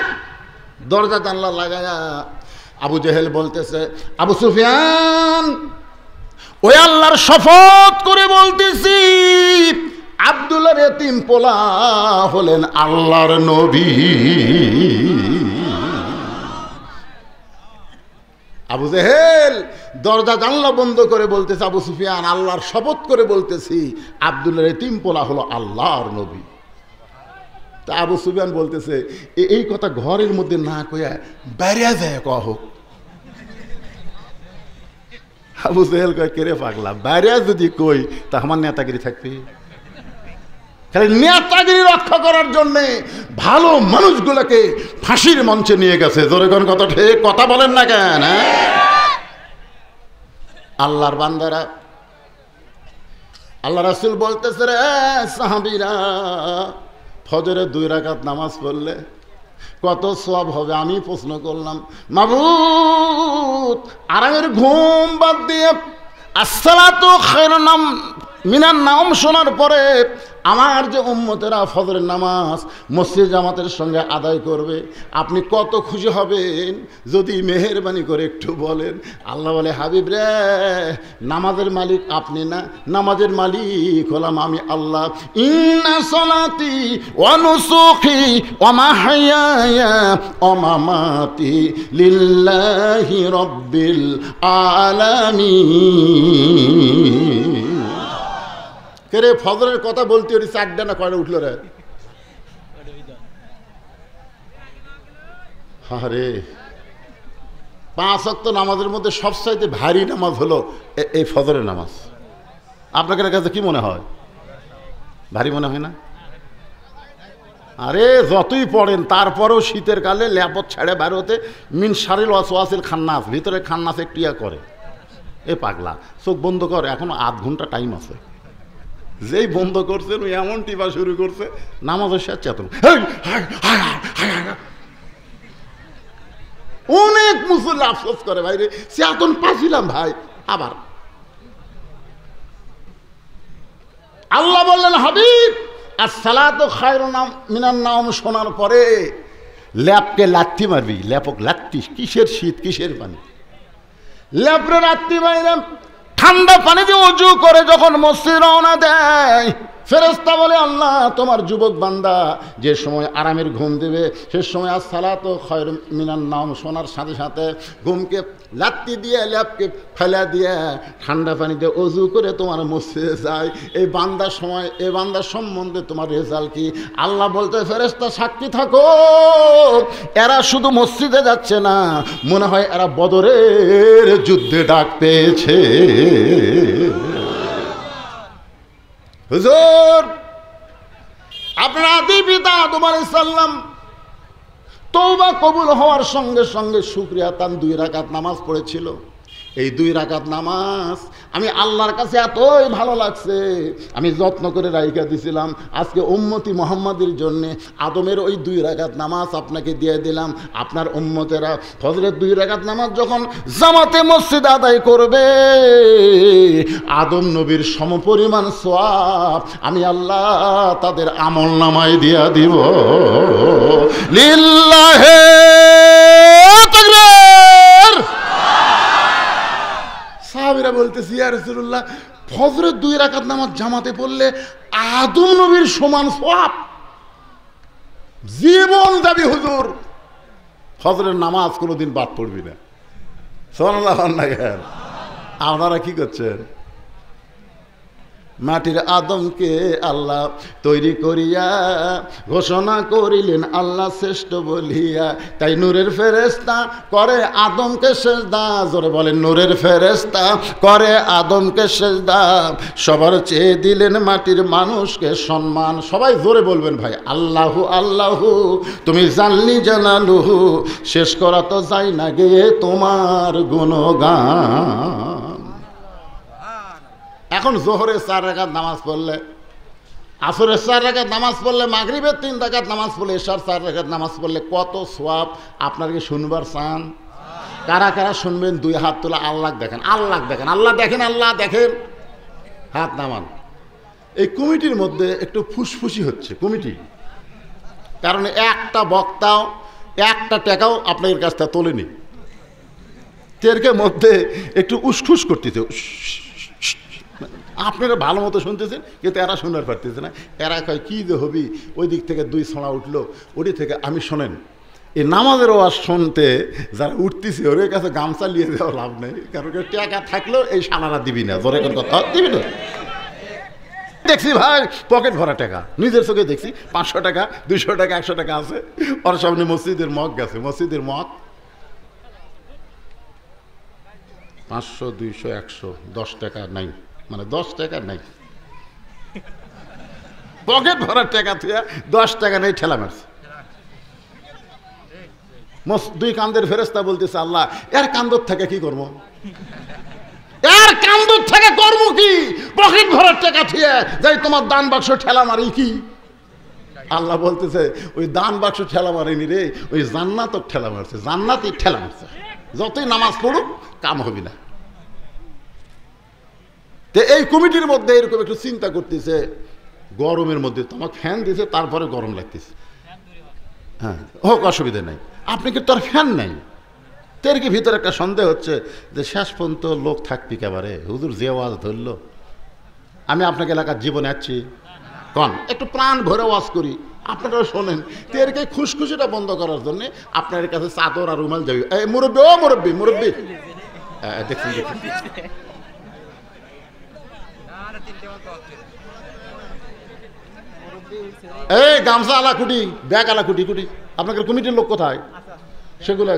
দরজা জানলা লাগায়া। আবু জেহেল বলতেছে আবু সুফিয়ান ওই আল্লাহর শপথ করে বলতেছি আব্দুল্লাহর এতিম পোলা হলেন আল্লাহর নবী। আবু জেহেল দরজা জানলা বন্ধ করে বলতেছে আবু সুফিয়ান আল্লাহর শপথ করে বলতেছি আব্দুল্লাহর এতিম পোলা হলো আল্লাহর নবী। তা আবু সুফিয়ান বলতেছে এই কথা ঘরের মধ্যে না কইয়া বাইরে যায় কহ। আবু জেহেল কয় কেড়ে পাগলা, বাইরে যদি কই তা আমার নেতাগিরি থাকবে। খালি নেতাগিরি রক্ষা করার জন্য ভালো মানুষগুলোকে ফাঁসির মঞ্চে নিয়ে গেছে। জোরে কোন কথা ঠিক, কথা বলেন না কেন? আল্লাহর বান্দারা, আল্লাহ রাসূল বলতেছে রে সাহাবীরা, ফজরে 2 রাকাত নামাজ পড়লে কত সওয়াব হবে? আমি প্রশ্ন করলাম মাবুদ আরামের ঘুম বাদ দিয়ে আসসালাতু খায়রুন মিনান নাওম শোনার পরে আমার যে উম্মতেরা ফজরের নামাজ মসজিদ জামাতের সঙ্গে আদায় করবে, আপনি কত খুশি হবেন যদি মেহেরবানি করে একটু বলেন। আল্লাহ বলে হাবিব রে, নামাজের মালিক আপনি না, নামাজের মালিক হলাম আমি আল্লাহ। ইন্না সলাতি ওয়া নুসুকি ওয়া মাহইয়ায়া ওয়া মামাতি লিল্লাহি রাব্বিল আলামিন। কে ফজরের কথা বলতে ওই 4টা না কয়টা উঠলো রে? আরে 5 ওয়াক্ত নামাজের মধ্যে সবচাইতে ভারী নামাজ হলো এই ফজরের নামাজ। আপনাদের কাছে কি মনে হয়? ভারী মনে হয় না? আরে যতই পড়েন তারপরেও শীতের কালে ল্যাপত ছেড়ে বার হতে মিন শারিল ওয়াসওয়াসিল খান্নাস, ভিতরে খান্নাস একটু ইয়া করে। এ পাগলা চোখ বন্ধ কর, এখনো আধ ঘন্টা টাইম আছে। যেই বন্ধ করছেন ওই এমন টিপা শুরু করছে নামাজের শেষ চেতন। অনেক মুসল্লি আফসোস করে ভাইরে চেতন পাচ্ছিলাম ভাই। আবার আল্লাহ বললেন হাবিব আসসালাতু খায়রুন মিনান নাওম শোনার পরে ল্যাপকে লাত্তি মারবি। ল্যাপক লাত্তি, কিসের শীত কিসের পানি? ল্যাপরে লাত্তি মারলাম। ঠান্ডা পানি দিয়ে ওযু করে যখন মসজিদে রওনা দেয়, ফেরেশতা বলে আল্লাহ তোমার যুবক বান্দা যে সময় আরামের ঘুম দেবে সে সময় আসসালাতু খায়রুম মিনান নাওম শোনার সাথে সাথে ঘুমকে লাত্তি দিয়ে ল্যাপকে ফেলা দিয়ে ঠান্ডা পানি দিয়ে ওযু করে তোমার মসজিদে যায়। এই বান্দার সময়, এই বান্দার সম্বন্ধে তোমার রেজাল্ট কি? আল্লাহ বলতে ফেরেশতা সাক্ষী থাকো, এরা শুধু মসজিদে যাচ্ছে না, মনে হয় এরা বদরের যুদ্ধে ডাক পেয়েছে। হুজুর আপনার আদি পিতা আদম আলাইহিস সালাম তওবা কবুল হওয়ার সঙ্গে সঙ্গে শুকরিয়া তান 2 রাকাত নামাজ পড়েছিল। এই 2 রাকাত নামাজ আমি আল্লাহর কাছে এতই ভালো লাগছে, আমি যত্ন করে রাইখা দিছিলাম। আজকে উম্মতি মুহাম্মাদের জন্য আদমের ওই 2 রাকাত নামাজ আপনাকে দিয়ে দিলাম। আপনার উম্মতেরা ফজরের 2 রাকাত নামাজ যখন জামাতে মসজিদ আদায় করবে, আদম নবীর সমপরিমাণ সওয়াব আমি আল্লাহ তাদের আমল নামায় দিয়া দিব। লিল্লাহে তাকবীর। সাহাবীরা বলতেছি, ইয়া রাসূলুল্লাহ, ফজরের 2 রাকাত নামাজ জামাতে পড়লে আদম নবীর সমান সওয়াব, জীবন যাবি হুজুর, ফজরের নামাজ কোনোদিন বাদ পড়বি না। সুবহানাল্লাহ। আপনারা কি করছেন? মাটির আদমকে আল্লাহ তৈরি করিয়া ঘোষণা করিলেন আল্লাহ শ্রেষ্ঠ বলিয়া, তাই নূরের ফেরেশতা করে আদমকে সেজদা। জোরে বলেন, নূরের ফেরেশতা করে আদমকে সেজদা। সবার চেয়ে দিলেন মাটির মানুষকে সম্মান। সবাই জোরে বলবেন ভাই, আল্লাহু আল্লাহু তুমি জানলি জানালুহু, শেষ করা তো যায় না গে তোমার গুণগান। এখন জোহরে 4 রাকাত নামাজ পড়লে, আসরের 4 রাকাত নামাজ পড়লে, মাগরিবের 3 রাকাত নামাজ পড়লে, এশার 4 রাকাত নামাজ পড়লে কত সওয়াব আপনার কি শুনবার চান? কারা কারা শুনবেন? 2 হাত তোলা। আল্লাহ দেখেন, আল্লাহ দেখেন, আল্লাহ দেখেন, আল্লাহ দেখেন, হাত নামান। এই কমিটির মধ্যে একটু ফুসফুসি হচ্ছে কমিটি, কারণ একটা বক্তাও একটা টাকাও আপনাদের কাছ থেকে তোলেনি। তেরকের মধ্যে একটু উসখুস করতেছে। আপনারা ভালো মতো শুনতেছেন, কিন্তু এরা শুনতে পারতেছে না। এরা কয় কি যে হবি, ওই দিক থেকে 2 ছড়া উঠলো, ওটি থেকে আমি শোনেন এই নামাজের ওয়াজ শুনতে যারা উঠতেছে ওর কাছে গামছা নিয়ে যাওয়া লাভ নেই, কারণ টাকা থাকলেও এই সানারা দিবি না। জোরে কোন কথা দিবি না। দেখছি ভাই পকেট ভরা টাকা, নিজের চোখে দেখছি 500 টাকা 200 টাকা 100 টাকা আছে ওর সামনে। মসজিদের মগ গেছে, মসজিদের মগ 500 200 100 10 টাকা নাই, মানে 10 টাকা নাই, পকেট ভরার টাকা থুয়া 10 টাকা নেই, ঠেলা মারছে। 2 কান্দের ফেরেশতা বলতেছে, আল্লাহ এর কান্দর থেকে কি করবো, এর কান্দর থেকে করবো কি? পকেট ভরার টাকা থুয়া যাই তোমার দান বাক্স ঠেলা মারি কি? আল্লাহ বলতেছে, ওই দান বাক্স ঠেলা মারিনি রে, ওই জান্নাত ঠেলা মারছে, জান্নাতই ঠেলা মারছে। যতই নামাজ পড়ুক কাম হবি না। তো এই কমিটির মধ্যে এরকম একটু চিন্তা করতেছে, গরমের মধ্যে তোমার ফ্যান দিয়েছে, তারপরে গরম লাগতেছে। হ্যাঁ হোক, অসুবিধা নাই, আপনি কি তোর ফ্যান নাই? তের কি ভিতরে একটা সন্দেহ হচ্ছে যে শেষ পর্যন্ত লোক থাকবি কেবারে, হুজুর যে ওয়াজ ধরলো। আমি আপনাকে এলাকার জীবনে আছি কন, একটু প্রাণ ভরে ওয়াজ করি, আপনারাও শোনেন। তেরকে খুশখুশিটা বন্ধ করার জন্য আপনার কাছে চাদর আর রুমাল যাবি। এই মুরব্বী, ও মুরব্বী, মুরব্বী দেখুন দেখুন, এই গামছা আলা কুটি, ব্যাগ আলা কুটি কুটি, আপনাদের কমিটির লোক কোথায়? সেগুলো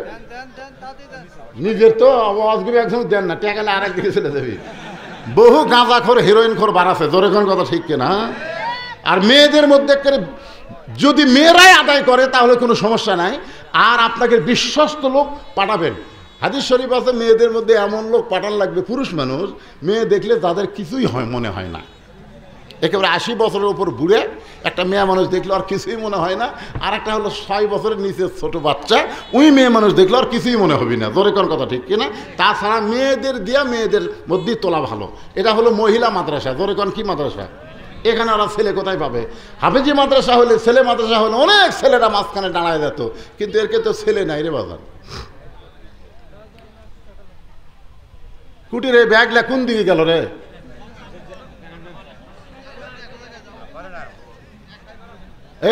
নিজের তো আওয়াজগুলো একদম দেন না, টেকালে আর একদিকে চলে যাবি। বহু গাঁজাখোর হিরোইন খোর বাড়াছে, জোরে কোন কথা ঠিক কিনা? আর মেয়েদের মধ্যে যদি মেয়েরাই আদায় করে তাহলে কোনো সমস্যা নাই। আর আপনাকে বিশ্বস্ত লোক পাঠাবেন। হাদিস শরীফ আছে, মেয়েদের মধ্যে এমন লোক পাঠান লাগবে, পুরুষ মানুষ মেয়ে দেখলে যাদের কিছুই হয় মনে হয় না। একেবারে 80 বছরের উপর বুড়ে একটা মেয়ে মানুষ দেখলে আর কিছুই মনে হয় না। আর একটা হলো 6 বছরের নিচে ছোট বাচ্চা, ওই মেয়ে মানুষ দেখলে আর কিছুই মনে হবে না। জোরে কোন কথা ঠিক কিনা? তাছাড়া মেয়েদের দিয়া মেয়েদের মধ্যেই তোলা ভালো। এটা হলো মহিলা মাদ্রাসা। জোরে কোন কি মাদ্রাসা? এখানে ওরা ছেলে কোথায় পাবে? হাফেজি মাদ্রাসা হলে, ছেলে মাদ্রাসা হলে অনেক ছেলেরা মাঝখানে দাঁড়ায় যেত, কিন্তু এরকে তো ছেলে নাই রে বাজার। কুটির এই ব্যাগলা কোন দিকে গেল রে?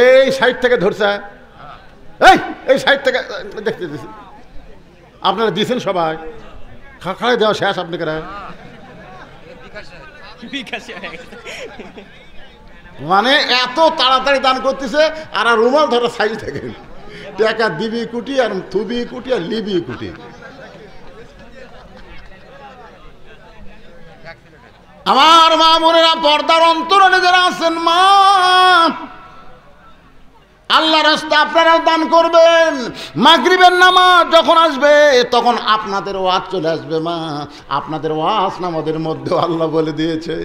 এই সাইড থেকে ধরছে, এই সাইড থেকে দেখতে দিচ্ছি। আপনারা দিয়েছেন সবাই, খাড়াই দেওয়া শেষ আপনাকে। মানে এত তাড়াতাড়ি দান করতেছে, আর রুমাল ধরা সাইজ থেকে টাকা দিবি কুটি, আর থুবি কুটি, আর লিবি কুটি। আমার মা বোনেরা, পর্দার অন্তরালে যারা আছেন, মা আল্লাহ রাস্তা আপনারাও দান করবেন। মাগরিবের নামাজ যখন আসবে তখন আপনাদের ওয়াজ চলে আসবে। মা, আপনাদের ওয়াজ নামাজের মধ্যেও আল্লাহ বলে দিয়েছে।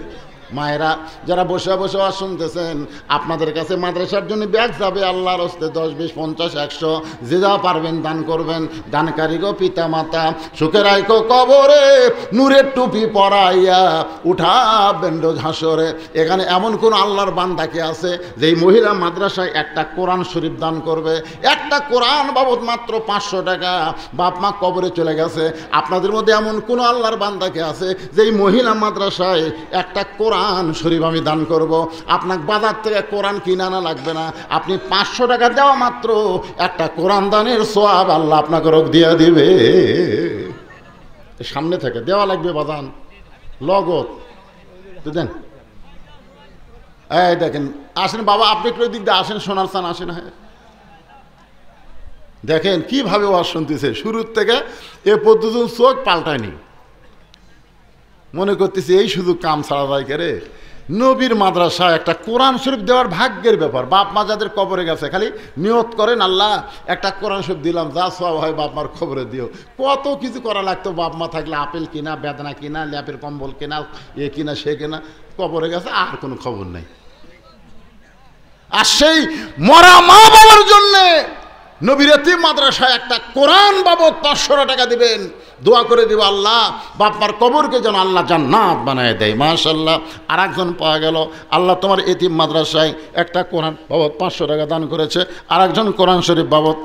মায়েরা যারা বসে বসে ওয়াজ শুনতেছেন, আপনাদের কাছে মাদ্রাসার জন্য ব্যাগ যাবে আল্লাহর হস্তে 10, 20, 50, 100 যে যা পারবেন দান করবেন। দানকারী গো পিতা মাতা, সুখে রাইখো কবরে, নূরের টুপি পরাইয়া উঠাবেন রোজ হাসরে। এখানে এমন কোন আল্লাহর বান্দা কি আছে যেই মহিলা মাদ্রাসায় একটা কোরআন শরীফ দান করবে? একটা কোরআন বাবদ মাত্র 500 টাকা, বাপ মা কবরে চলে গেছে। আপনাদের মধ্যে এমন কোন আল্লাহর বান্দা কি আছে যেই মহিলা মাদ্রাসায় একটা কোরআন শরীফ আমি দান করব? আপনার বাজার থেকে কোরআন কিনে আনা লাগবে না, আপনি 500 টাকা দেওয়া মাত্র একটা কোরআন দানের সওয়াব আল্লাহ আপনাকে রোগ দিয়ে দিবে। সামনে থেকে দেওয়া লাগবে বাজান, লগত তো দেন। এই দেখেন, আসেন বাবা, আপনি একটু দিক দিয়ে আসেন, সোনার চান আসেন। হ্যাঁ, দেখেন কিভাবে ওয়াজ শুনতেছে, শুরুর থেকে এ পর্যন্ত চোখ পাল্টায়নি। মনে করতেছি এই শুধু কাম ছাড়া যায় কে? নবীর মাদ্রাসা একটা কোরআন শরীফ দেওয়ার ভাগ্যের ব্যাপার। বাপ মা যাদের কবরে গেছে খালি নিয়ত করেন, আল্লাহ একটা কোরআন শরীফ দিলাম, যা সব হয় বাপ মার খবরে দিও। কত কিছু করা লাগতো, বাপ মা থাকলে আপেল কিনা, বেদনা কিনা, ল্যাপের কম্বল কিনা, এ কিনা সে কিনা। কবরে গেছে আর কোনো খবর নেই। আর সেই মরা মা বাবার জন্যে নবীর এতিম মাদ্রাসায় একটা কোরআন বাবদ 500 টাকা দিবেন, দোয়া করে দিব আল্লাহ বাপমার কবরকে যেন আল্লাহ জান্নাত বানায় দেয়। মাশাআল্লাহ, আর একজন পাওয়া গেল, আল্লাহ তোমার এতিম মাদ্রাসায় একটা কোরআন বাবদ 500 টাকা দান করেছে। আর একজন কোরআন শরীফ বাবদ,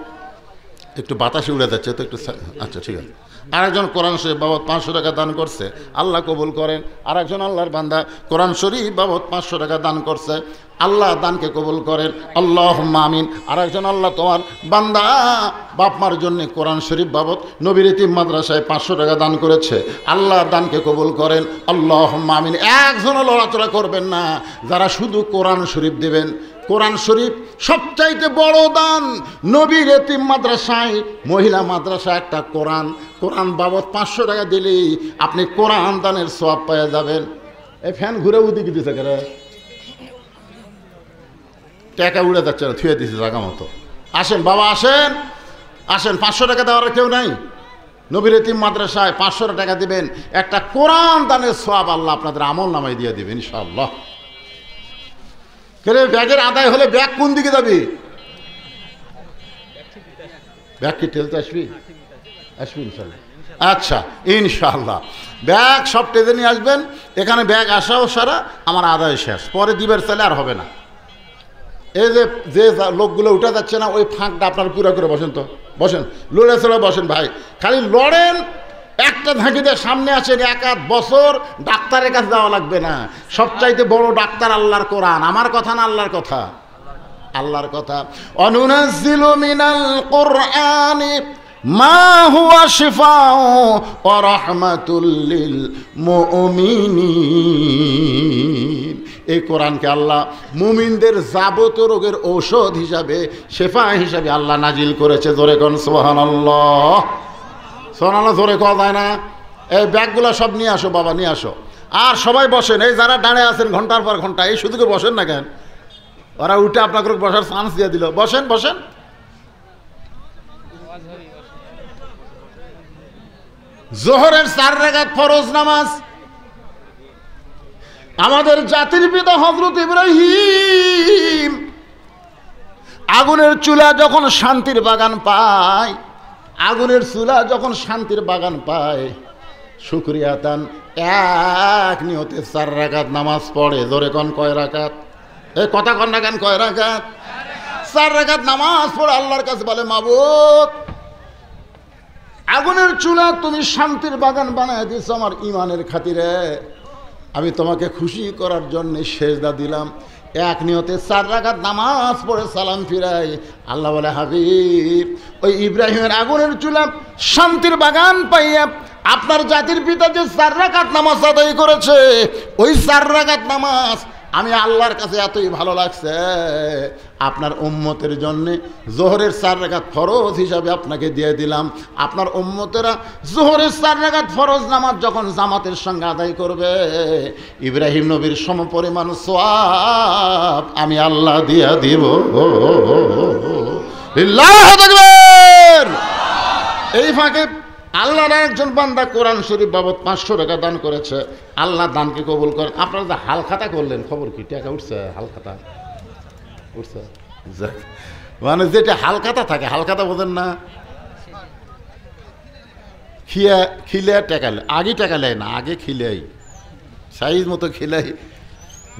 একটু বাতাসে উড়ে যাচ্ছে তো একটু, আচ্ছা ঠিক আছে। আরেকজন কোরআন শরীফ বাবদ 500 টাকা দান করছে, আল্লাহ কবুল করেন। আরেকজন আল্লাহর বান্দা কোরআন শরীফ বাবদ 500 টাকা দান করছে, আল্লাহ দানকে কবুল করেন, আল্লাহুম্মা আমিন। আরেকজন আল্লাহ তোমার বান্দা বাপমার জন্য কোরআন শরীফ বাবদ নবীর এতিম মাদ্রাসায় 500 টাকা দান করেছে, আল্লাহ দানকে কবুল করেন, আল্লাহুম্মা আমিন। একজনও লড়াচড়া করবেন না, যারা শুধু কোরআন শরীফ দেবেন। কোরআন শরীফ সবচাইতে বড় দান। নবীর এতিম মাদ্রাসায় মহিলা মাদ্রাসায় একটা কোরআন বাবদ 500 টাকা দিলেই আপনি কোরআন দানের সওয়াব পেয়ে যাবেন। এই ফ্যান ঘুরে উদিকে দিতে গেলে টাকা উড়ে যাচ্ছে না, থুয়ে দিছে জায়গা মতো। আসেন বাবা, আসেন আসেন, 500 টাকা দেওয়ার কেউ নাই। নবীর এতিম মাদ্রাসায় 500 টাকা দিবেন, একটা কোরআন দানের সওয়াব আল্লাহ আপনাদের আমল নামায় দিয়ে দিবেন ইনশাআল্লাহ। কেরে ব্যাগের আদায় হলে ব্যাগ কোন দিকে যাবি? ব্যাগ কি ঠেলতে আসবি? আসবি ইনশাল্লাহ। আচ্ছা ইনশাআল্লাহ, ব্যাগ সব টেনে নিয়ে আসবেন। এখানে ব্যাগ আসাও সারা আমার আদায় শেষ, পরে দিবের চাইলে আর হবে না। এই যে লোকগুলো উঠে যাচ্ছে না, ওই ফাঁকটা আপনার পুরো করে বসেন, তো বসেন, লড়ে চলে বসেন ভাই, খালি লড়েন। একটা ঝাঁকি দিয়ে সামনে আসেন, 1 বছর ডাক্তারের কাছে যাওয়া লাগবে না। সবচাইতে বড় ডাক্তার আল্লাহর কোরআন। আমার কথা না, আল্লাহর কথা, আল্লাহর কথা। অনুনাজ্জিলু মিনাল কুরআনি মা হুয়া শিফাউ ওয়া রাহমাতুল লিল মুমিনিন। এই কোরআনকে আল্লাহ মুমিনদের যাবতীয় রোগের ঔষধ হিসাবে, শেফা হিসাবে আল্লাহ নাজিল করেছে। জোরে কোন সুবহানাল্লাহ। সোনালা জোরে কওয়া যায় না। এই ব্যাগগুলো সব নিয়ে আসো বাবা, নিয়ে আসো। আর সবাই বসেন, এই যারা দাঁড়িয়ে আছেন ঘন্টার পর ঘন্টা, এই শুধু বসেন না কেন? ওরা উঠে আপনাকে বসার চান্স দিয়ে দিল। বসেন বসেন। জোহরের 4 রাকাত ফরজ নামাজ আমাদের জাতির পিতা হযরত ইব্রাহিম আগুনের চুলা যখন শান্তির বাগান পায়, আগুনের চুলা যখন শান্তির বাগান পায়, শুকরিয়া দান এক নিয়তে 4 রাকাত নামাজ পড়ে। ধরে কোন কয় রাকাত? এই কথা কন না কেন, কয় রাকাত? 4 রাকাত নামাজ পড়ে আল্লাহর কাছে বলে, মাবুদ আগুনের চুলা তুমি শান্তির বাগান বানায় দিয়েছ আমার ইমানের খাতিরে, আমি তোমাকে খুশি করার জন্য সেজদা দিলাম। এক নিয়তে 4 রাকাত নামাজ পড়ে সালাম ফিরাই। আল্লাহ বলে, হাবিব ওই ইব্রাহিমের আগুনের চুলা শান্তির বাগান পাইয়া আপনার জাতির পিতা যে 4 রাকাত নামাজ আদায় করেছে, ওই 4 রাকাত নামাজ আমি আল্লাহর কাছে এতই ভালো লাগছে, আপনার উম্মতের জন্যে জোহরের 4 রাকাত ফরজ হিসাবে আপনাকে দিয়ে দিলাম। আপনার উম্মতেরা জোহরের 4 রাকাত ফরজ নামাজ যখন জামাতের সঙ্গে আদায় করবে, ইব্রাহিম নবীর সমপরিমাণ সওয়াব আমি আল্লাহ দিয়া দিব। আল্লাহু আকবার। ফাঁকে আল্লাহর একজন বান্দা কোরআন শরীফ বাবদ 500 টাকা দান করেছে। আল্লাহ দানকে কবুল করেন। আপনারা যে হালখাতা করলেন, খবর কি? টাকা উঠছে? হালখাতা উঠছে? মানে যেটা হালখাতা থাকে, হালখাতা বোঝেন না? খিলে টেকালে, আগে টেকালে না, আগে খিলাই, সাইজ মতো খিলাই।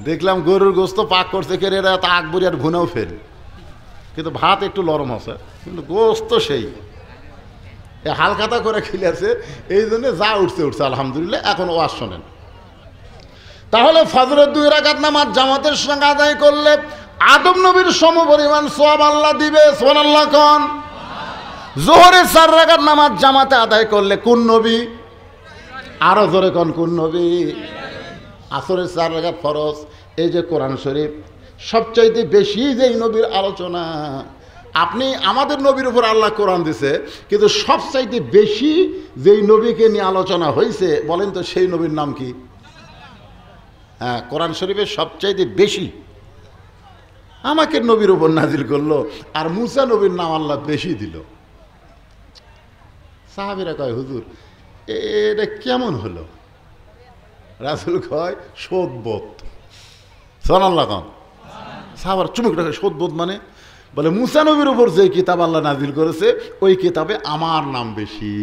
দেখলাম গরুর গোস্ত পাক করছে কে এরা, তা আকবরি আর ভুনাও ফেল, কিন্তু ভাত একটু নরম আছে, কিন্তু গোস্ত সেই হালখাতা করে খিলেছে। এই জন্য যা উঠছে উঠছে, আলহামদুলিল্লাহ। এখন ওয়াজ শোনেন। তাহলে ফজরের 2 রাকাত নামাজ জামাতের সঙ্গে আদায় করলে আদম নবীর সমপরিমাণ সওয়াব আল্লাহ দিবে। সুবহানাল্লাহ কোন। যোহরের 4 রাকাত নামাজ জামাতে আদায় করলে কোন নবী? আরো জোরে কোন, কোন নবী? আসরের 4 রাকাত ফরজ। এই যে কোরআন শরীফ সবচাইতে বেশি যেই নবীর আলোচনা, আপনি আমাদের নবীর উপর আল্লাহ কোরআন দিছে, কিন্তু সবচাইতে বেশি যেই নবীকে নিয়ে আলোচনা হয়েছে বলেন তো সেই নবীর নাম কি? হ্যাঁ, কোরআন শরীফের সবচাইতে বেশি আমাকে নবীর উপর নাজিল করলো, আর মুসা নবীর নাম আল্লাহ বেশি দিল। সাহাবীরা কয়, হুজুর এটা কেমন হলো? রাসূল কয়, শোধবোধ। সুবহানাল্লাহ কোন। সাহাবার চুমুক রাখে, শোধবোধ মানে? বলে মুসা নবীর উপর যে কিতাব আল্লাহ নাজিল করেছে ওই কিতাবে আমার নাম বেশি,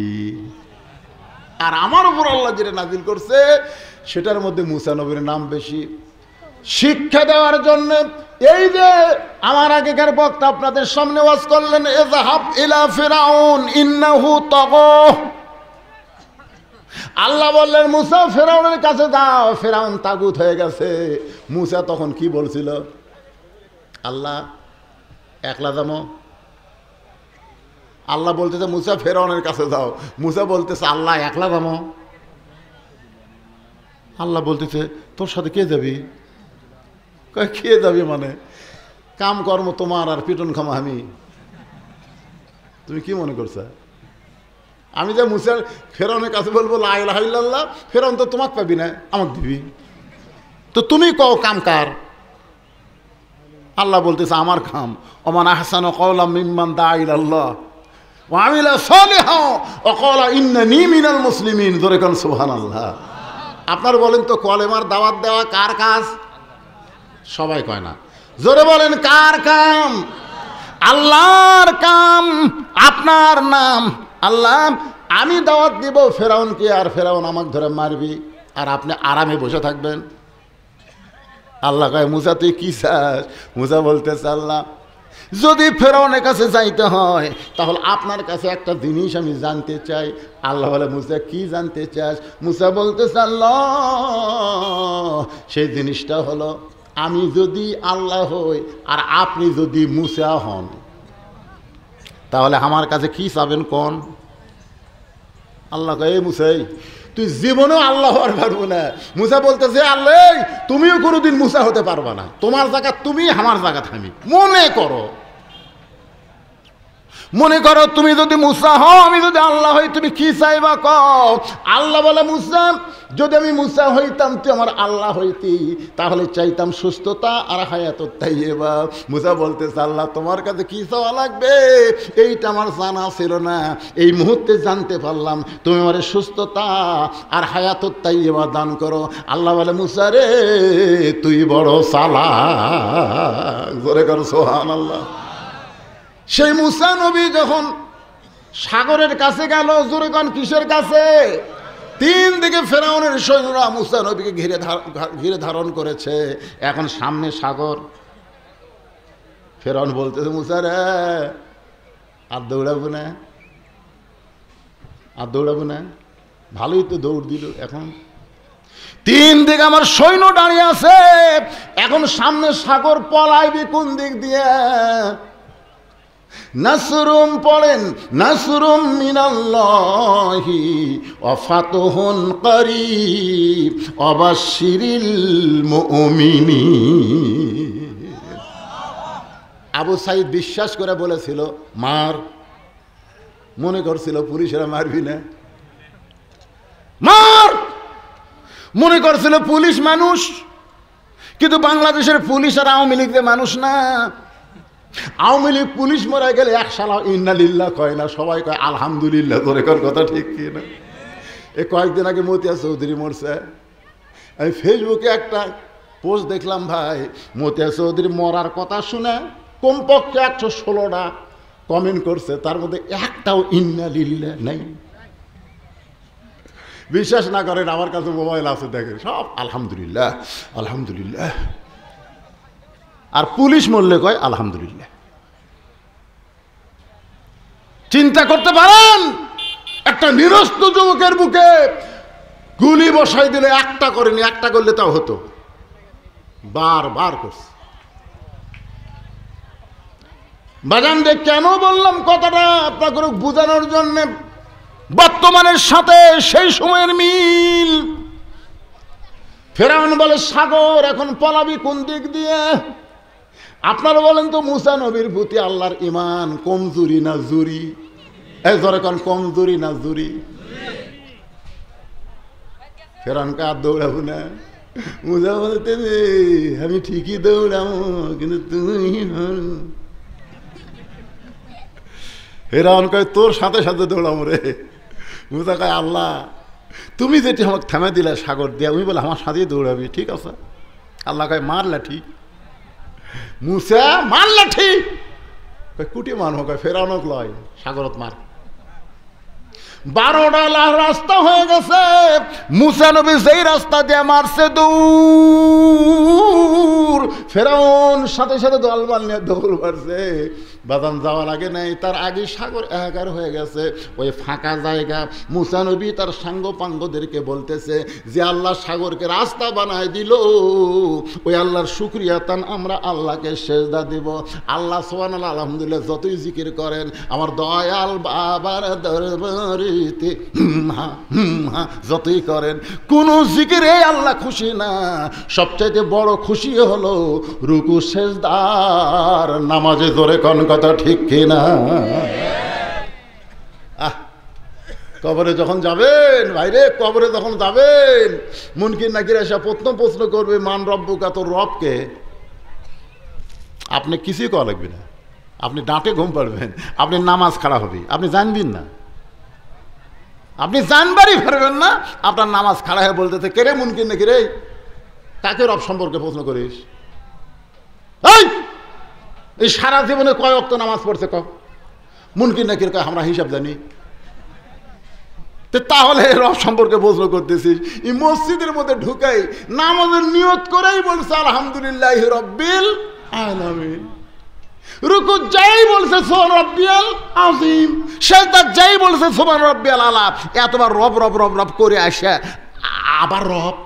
আর আমার উপর আল্লাহ যেটা নাজিল করছে সেটার মধ্যে মুসা নবীর নাম বেশি। শিক্ষা দেওয়ার জন্য এই যে আমার আগেকার বক্তা আপনাদের সামনে ওয়াজ করলেন, ইযহাব ইলা ফিরাউন ইন্নাহু তাগা। আল্লাহ বললেন মুসা ফিরাউনের কাছে যাও, ফিরাউন তাগুত হয়ে গেছে। মুসা তখন কি বলছিল? আল্লাহ একলা যাবো। আল্লাহ বলতেছে মুসা ফিরাউনের কাছে যাও, মুসা বলতেছে আল্লাহ একলা যাবো। আল্লাহ বলতেছে তোর সাথে কে যাবি? কে যাবি মানে? কাম কর্ম তোমার আর পিটন খামা আমি। তুমি কি মনে করছো আমি যে মুসা ফেরাউনের কাছে বলবো লা ইলাহা ইল্লাল্লাহ, ফেরাউন তো তোমাকে পাবি না, আমাকে দিবি? তো তুমি কও কাম কার? আল্লাহ বলতেছে আমার কাম। ওমান আহসানু কাওলাম মিম্মান দাআ ইলাল্লাহ ওয়া আমিলা সালিহান ওয়া ক্বালা ইন্নানী মিনাল মুসলিমিন। জোরে কোন সুবহানাল্লাহ। আপনার বলেন তো কলেমার দাওয়াত দেওয়া কার কাজ? সবাই কয় না। জোরে বলেন কার কাম? আল্লাহর কাম। আপনার নাম আল্লাহ, আমি দাওয়াত দিব ফেরাউনকে, আর ফেরাউন আমাকে ধরে মারবি, আর আপনি আরামে বসে থাকবেন। আল্লাহ কয় মুসা তুই কি চাস? মুসা বলতেছে আল্লাহ যদি ফেরাউনের কাছে যাইতে হয় তাহলে আপনার কাছে একটা জিনিস আমি জানতে চাই। আল্লাহ বলে মুসা কি জানতে চাস? মুসা বলতেছে আল্লাহ সেই জিনিসটা হলো আমি যদি আল্লাহ হই আর আপনি যদি মুসা হন তাহলে আমার কাছে কি চাবেন কোন? আল্লাহ কয় এই মুসাই তুই জীবনেও আল্লাহ হওয়ার পারবো না। মুসা বলতেছে আল্লাহ তুমিও কোনোদিন মুসা হতে পারবা না, তোমার জায়গা তুমি, আমার জায়গা আমি। মনে করো তুমি যদি মুসা হও আমি যদি আল্লাহ হই, তুমি কি চাইবা কও? আল্লাহ বলে মুসা যদি আমি মুসা হইতাম তুই আমার আল্লাহ হইতি, তাহলে চাইতাম সুস্থতা আর হায়াতুত তাইয়্যিবা। মুসা বলতেছে আল্লাহ তোমার কাছে কি চাওয়া লাগবে এইটা আমার জানা ছিল না, এই মুহূর্তে জানতে পারলাম। তুমি আমার সুস্থতা আর হায়াতুত তাইয়্যিবা দান করো। আল্লাহ বলে মুসা রে তুই বড় চালাক। জোরে কর সুবহানাল্লাহ। সেই মুসা নবী যখন সাগরের কাছে গেল, জোরে কোন কিসের কাছে? 3 দিকে ফেরাউনের সৈন্যরা মুসা নবীকে ঘিরে ধারণ করেছে। এখন সামনে সাগর। ফেরাউন বলতেছে মুসা রে আর দৌড়াবো না, আর দৌড়াবো না। ভালোই তো দৌড় দিল। এখন 3 দিকে আমার সৈন্য দাঁড়িয়ে আছে, এখন সামনে সাগর, পলাইবি কোন দিক দিয়ে? নাসরুম পড়েন, নাসরুম মিনাল্লাহি ওয়া ফাতহুন করিব ওয়া বাশশিরিল মুমিনিন। আবু সাইদ বিশ্বাস করে বলেছিল মার, মনে করছিল পুলিশেরা মারবি না, মার মনে করছিল পুলিশ মানুষ, কিন্তু বাংলাদেশের পুলিশ আর আওয়ামী লীগের মানুষ না। আওয়ামী লীগ পুলিশ মারা গেলে এক শালা ইন্না লিল্লাহ কয় না, সবাই কয় আলহামদুলিল্লাহ। তোরে কোন কথা ঠিক কি না? এ কয়েকদিন আগে মতিয়া চৌধুরী মরছে, আমি ফেসবুকে একটা পোস্ট দেখলাম ভাই, মতিয়া চৌধুরী মরার কথা শুনে কমপক্ষে 116টা কমেন্ট করছে, তার মধ্যে একটাও ইন্না লিল্লাহ নাই। বিশ্বাস না করেন, আমার কাছে মোবাইল আছে, দেখেন সব আলহামদুলিল্লাহ আলহামদুলিল্লাহ। আর পুলিশ মরলে কয় আলহামদুলিল্লাহ। চিন্তা করতে পারেন, একটা নিরস্ত যুবকের বুকে গুলি বসাই দিলে একটা করেনি, একটা করলে তাও হতো, বারবার করছে। বাজান যে কেন বললাম কথাটা আপনাকে বোঝানোর জন্য, বর্তমানের সাথে সেই সময়ের মিল। ফেরাউন বলে সাগর, এখন পলাবি কোন দিক দিয়ে? আপনারা বলেন তো মুসা নবীর প্রতি আল্লাহর ঈমান কমজোরি না জুরি? এই ধরে কোন কমজোরি না জুরি? ফেরাউনকে আর দৌড়াবো না। মুসা বলতে আমি ঠিকই দৌড়াবো, কিন্তু তুমি ফেরাউন কয় তোর সাথে সাথে দৌড়াবো রে। মুসা কয় আল্লাহ তুমি যেটি আমাকে থামে দিলে সাগর দিয়া, আমি বলে আমার সাথেই দৌড়াবি, ঠিক আছে? আল্লাহ কয় মার লাঠি। মুসা মার লাঠি, কুটি মারবো, কয় ফেরাউনক লয় সাগরত মার। 12টা রাস্তা হয়ে গেছে, মুসা নবী যেই রাস্তা দিয়ে মারছে দৌড়, ফেরাউন সাথে সাথে দলবল নিয়ে দৌড় মারছে। বাদাম যাওয়ার আগে নাই, তার আগে সাগর একাকার হয়ে গেছে। ওই ফাঁকা জায়গা মুসা নবী তার সাঙ্গ পাঙ্গদেরকে বলতেছে যে আল্লাহ সাগরকে রাস্তা বানায় দিল, ওই আল্লাহর শুকরিয়া তান আমরা আল্লাহকে সেজদা দিব। আল্লাহ সুবহানাল্লাহ আলহামদুলিল্লাহ যতই জিকির করেন, আমার দয়াল বাবার দরবারেতে যতই করেন, কোন জিকিরে আল্লাহ খুশি না। সবচাইতে বড় খুশি হলো রুকু সেজদার নামাজে। জোরে কোন কথা ঠিক কিনা? কবরে যখন যাবেন ভাইরে, কবরে যখন যাবেন, মুনকির নাকির এসে প্রশ্ন করবে মান রব্বুকা, তোর রবকে? আপনি কিছুই করা লাগবে না, আপনি ডাঁটে ঘুম পাড়বেন, আপনি নামাজ খাড়া হবে, আপনি জানবেন না, আপনি জানবারই পারবেন না। আপনার নামাজ খাড়া হয়ে বলতেছে কে রে মুনকির নাকির, রে কাকে রব সম্পর্কে প্রশ্ন করিস? এই সারা জীবনে কয় ওয়াক্ত নামাজ পড়ছে ক? মুনকির নাকির কয় আমরা হিসাব জানি। তাহলে রব সম্পর্কে প্রশ্ন করতেছিস? এই মসজিদের মধ্যে ঢুকাই নামাজের নিয়ত করেই বলছে আলহামদুলিল্লাহ রব্বিল আলামিন। রুকু যাই বলছে সুবহান রাব্বিয়াল আযীম, সিজদা যাই বলছে সুবহান রাব্বিয়াল আলা। এতবার রব রব রব রব করে আসে আবার রব।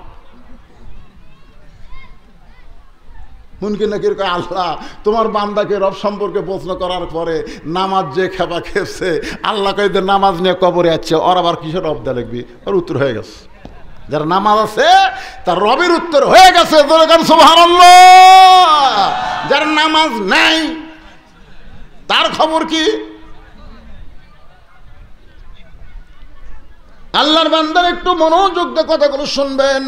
মুনকির নাকির কয় আল্লাহ তোমার বান্দাকে রব সম্পর্কে প্রশ্ন করার পরে নামাজ যে খেপা খেপছে, আল্লাহ কয় যে নামাজ নিয়ে কবরে আছে, ওর আবার কিসের রব দেয়া লাগবি? ওর উত্তর হয়ে গেছে। যার নামাজ আছে তার রবের উত্তর হয়ে গেছে, সুবহানাল্লাহ। যার নামাজ নাই তার খবর কি? আল্লাহর বান্দার একটু মনোযোগ দিয়ে কথাগুলো শুনবেন।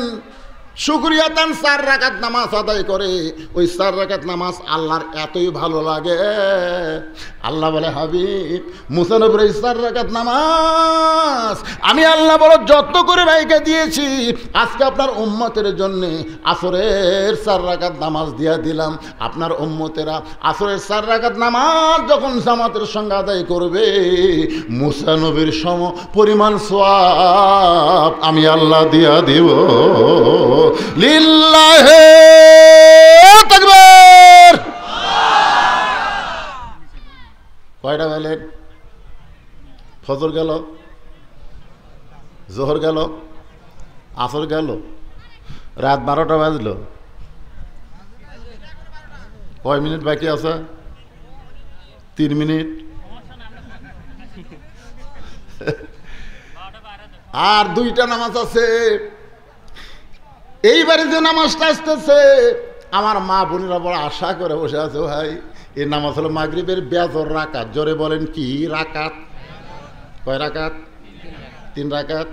শুকরিয়া তান 4 রাকাত নামাজ আদায় করে, ওই 4 রাকাত নামাজ আল্লাহর এতই ভালো লাগে, আল্লাহ বলে হাবিব মুসা নবীর 4 রাকাত নামাজ আমি আল্লাহ বড় যত্ন করে রাইখা দিয়েছি। আজকে আপনার উম্মতের জন্য আসরের 4 রাকাত নামাজ দিয়া দিলাম। আপনার উম্মতেরা আসরের 4 রাকাত নামাজ যখন জামাতের সঙ্গে আদায় করবে, মুসা নবীর সম পরিমাণ সওয়াব আমি আল্লাহ দিয়া দিব। লিল্লাহি তাকবীর। কয়টা বেলেন? ফজর গেল, জোহর গেল, আসর গেল, রাত 12টা বাজলো। কয় মিনিট বাকি আছে? 3 মিনিট। আর 2টা নামাজ আছে। এইবারে যে নামাজটা আসতেছে, আমার মা বোনেরা বড় আশা করে বসে আছে, ভাই এই নামাজ হলো মাগরিবের বেজর রাকাত। জোরে বলেন কি রাকাত? কয় রাকাত? 3 রাকাত।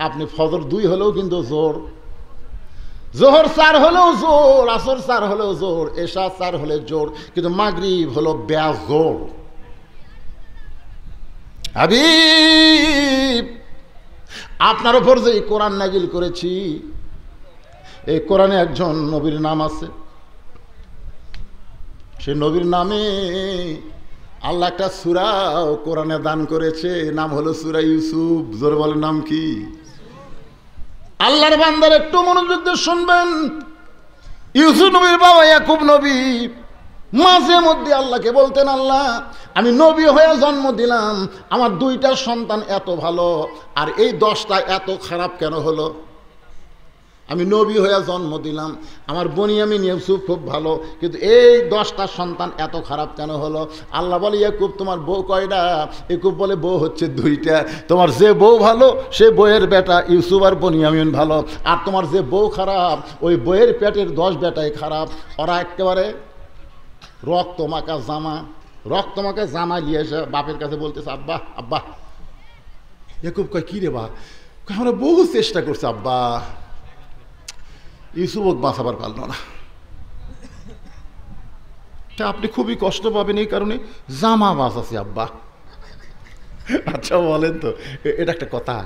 আপনি ফজর 2 হলেও কিন্তু জোর, জোহর 4 হলেও জোর, আসর 4 হলেও জোর, এশা 4 হলে জোর, কিন্তু মাগরিব হলো বেজোর। হাবিব, আপনার উপর যে কোরআন নাজিল করেছি, এই কোরআনে একজন নবীর নাম আছে। সে নবীর নামে আল্লাহ একটা সূরা কোরআনে দান করেছে, নাম হলো সূরা ইউসুফ। জোরে বলেন, নাম কি? আল্লাহর বান্দার একটু মনোযোগ দিয়ে শুনবেন। ইউসুফ নবীর বাবা ইয়াকুব নবী মাঝে মধ্যে আল্লাহকে বলতেন, আল্লাহ আমি নবী হয়ে জন্ম দিলাম, আমার 2টা সন্তান এত ভালো, আর এই 10টা এত খারাপ কেন হলো? আমি নবী হয়ে জন্ম দিলাম, আমার বনিয়ামিন ইউসুফ খুব ভালো, কিন্তু এই 10টা সন্তান এত খারাপ কেন হলো? আল্লাহ বলে, ইয়াকুব তোমার বউ কয়টা? ইয়াকুব বলে, বউ হচ্ছে 2টা। তোমার যে বউ ভালো সে বউয়ের বেটা ইউসুফ আর বনিয়ামিন ভালো, আর তোমার যে বউ খারাপ ওই বউয়ের পেটের 10 বেটাই খারাপ। ওরা একেবারে রক্ত মাখা জামা নিয়ে এসে বাপের কাছে বলতেছে, আব্বা আব্বা। ইয়াকুব কয়, কি রে বা? আমরা বহু চেষ্টা করছি আব্বা, ইউসুফ বাঁচাবার পারল না। আপনি খুবই কষ্ট পাবেন এই কারণে জামা বাঁচাছি আব্বা। আচ্ছা বলেন তো, এটা একটা কথা?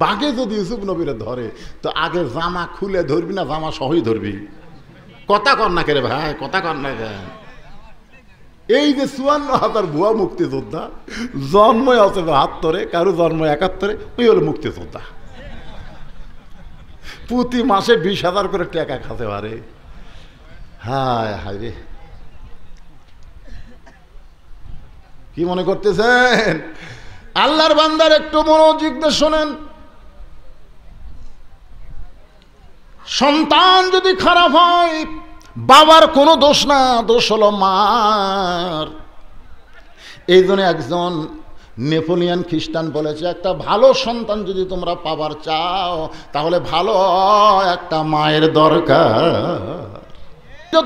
বাঘে যদি ইউসুফ নবীরে ধরে তো আগে জামা খুলে ধরবি না জামা সহই ধরবি? কথা কর না কে রে ভাই, কথা কর না কে? এই যে 54,000 ভুয়া মুক্তিযোদ্ধা জন্ম আছে 72, কারো জন্ম 71, ওই হলো মুক্তিযোদ্ধা। প্রতি মাসে 20,000 করে টাকা খাতে পারে। হায় হায় রে, কি মনে করতেছেন? আল্লাহর বান্দার একটু মনোযোগ দিয়ে শোনেন। সন্তান যদি খারাপ হয় বাবার কোনো দোষ না, দোষ হলো মার। এই জন্য একজন নেপোলিয়ান খ্রিস্টান বলেছে, একটা ভালো সন্তান যদি তোমরা পাবার চাও তাহলে ভালো একটা মায়ের দরকার।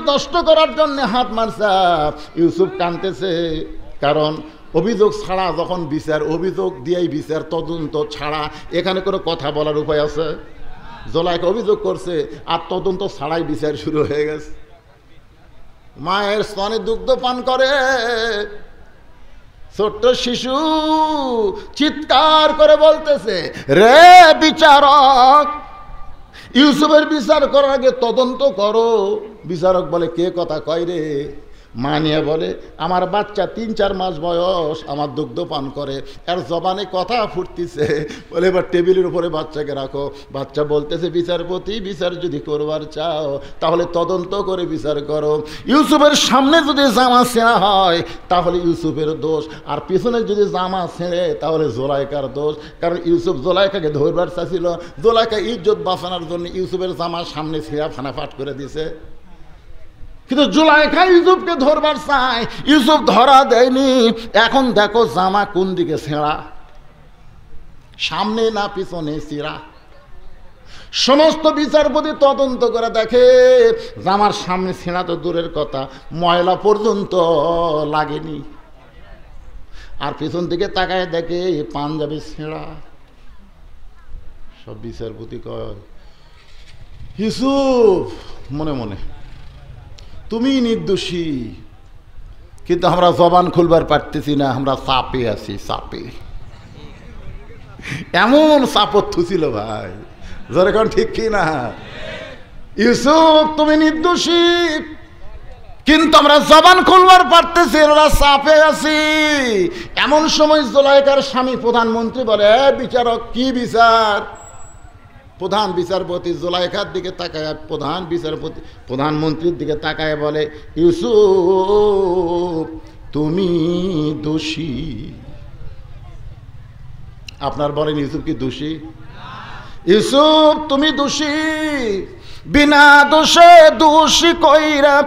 নষ্ট করার জন্য হাত মারছে। ইউসুফ কাঁদতেছে, কারণ অভিযোগ ছাড়া যখন বিচার, অভিযোগ দিয়েই বিচার, তদন্ত ছাড়া এখানে কোনো কথা বলার উপায় আছে? জোলাইকা অভিযোগ করছে আর তদন্ত ছাড়াই বিচার শুরু হয়ে গেছে। মায়ের স্তনে দুগ্ধ পান করে ছোট্ট শিশু চিৎকার করে বলতেছে, রে বিচারক, ইউসুফের বিচার করার আগে তদন্ত করো। বিচারক বলে, কে কথা কয় রে? মা নিয়ে বলে, আমার বাচ্চা 3-4 মাস বয়স, আমার দুগ্ধ পান করে, এর জবানে কথা ফুটতেছে। বলে, এবার টেবিলের উপরে বাচ্চাকে রাখো। বাচ্চা বলতেছে, বিচারপতি, বিচার যদি করবার চাও তাহলে তদন্ত করে বিচার করো। ইউসুফের সামনে যদি জামা ছেঁড়া হয় তাহলে ইউসুফের দোষ, আর পিছনে যদি জামা ছেঁড়ে তাহলে জোলাইকার দোষ। কারণ ইউসুফ জোলাইকাকে ধরবার চাইছিল, জোলাইকা ইজ্জত বাঁচানোর জন্য ইউসুফের জামা সামনে ছিঁড়া ফানাফাট করে দিছে। কিন্তু জুলাইখা ইউসুফকে ধরবার চায়, ইউসুফ ধরা দেয়নি। এখন দেখো জামা কোন দিকে ছেঁড়া, সামনে না পিছনে ছিঁড়া। সমস্ত বিচারপতি তদন্ত করে দেখে জামার সামনে ছেঁড়া তো দূরের কথা, ময়লা পর্যন্ত লাগেনি। আর পিছন দিকে তাকায় দেখে পাঞ্জাবি ছেঁড়া। সব বিচারপতি কয়, ইউসুফ মনে মনে তুমি নির্দোষী, কিন্তু আমরা জবান খুলবার পারতেছি না, আমরা চাপে আছি, চাপে। এমন চাপত্থু ছিল ভাই, যেরকম ঠিক কি না? ইউসুফ তুমি নির্দোষী, কিন্তু আমরা জবান খুলবার পারতেছি, আমরা চাপে আছি। এমন সময় জোলাইকার স্বামী প্রধানমন্ত্রী বলে, বিচারক কি বিচার? প্রধান বিচারপতি জোলাইখার দিকে তাকায়, প্রধানমন্ত্রীর দিকে তাকায় বলে, ইউসুফ তুমি দোষী। আপনার বলেন, ইউসুফ কি দোষী? ইউসুফ তুমি দোষী, বিনা দোষে দোষী কইরা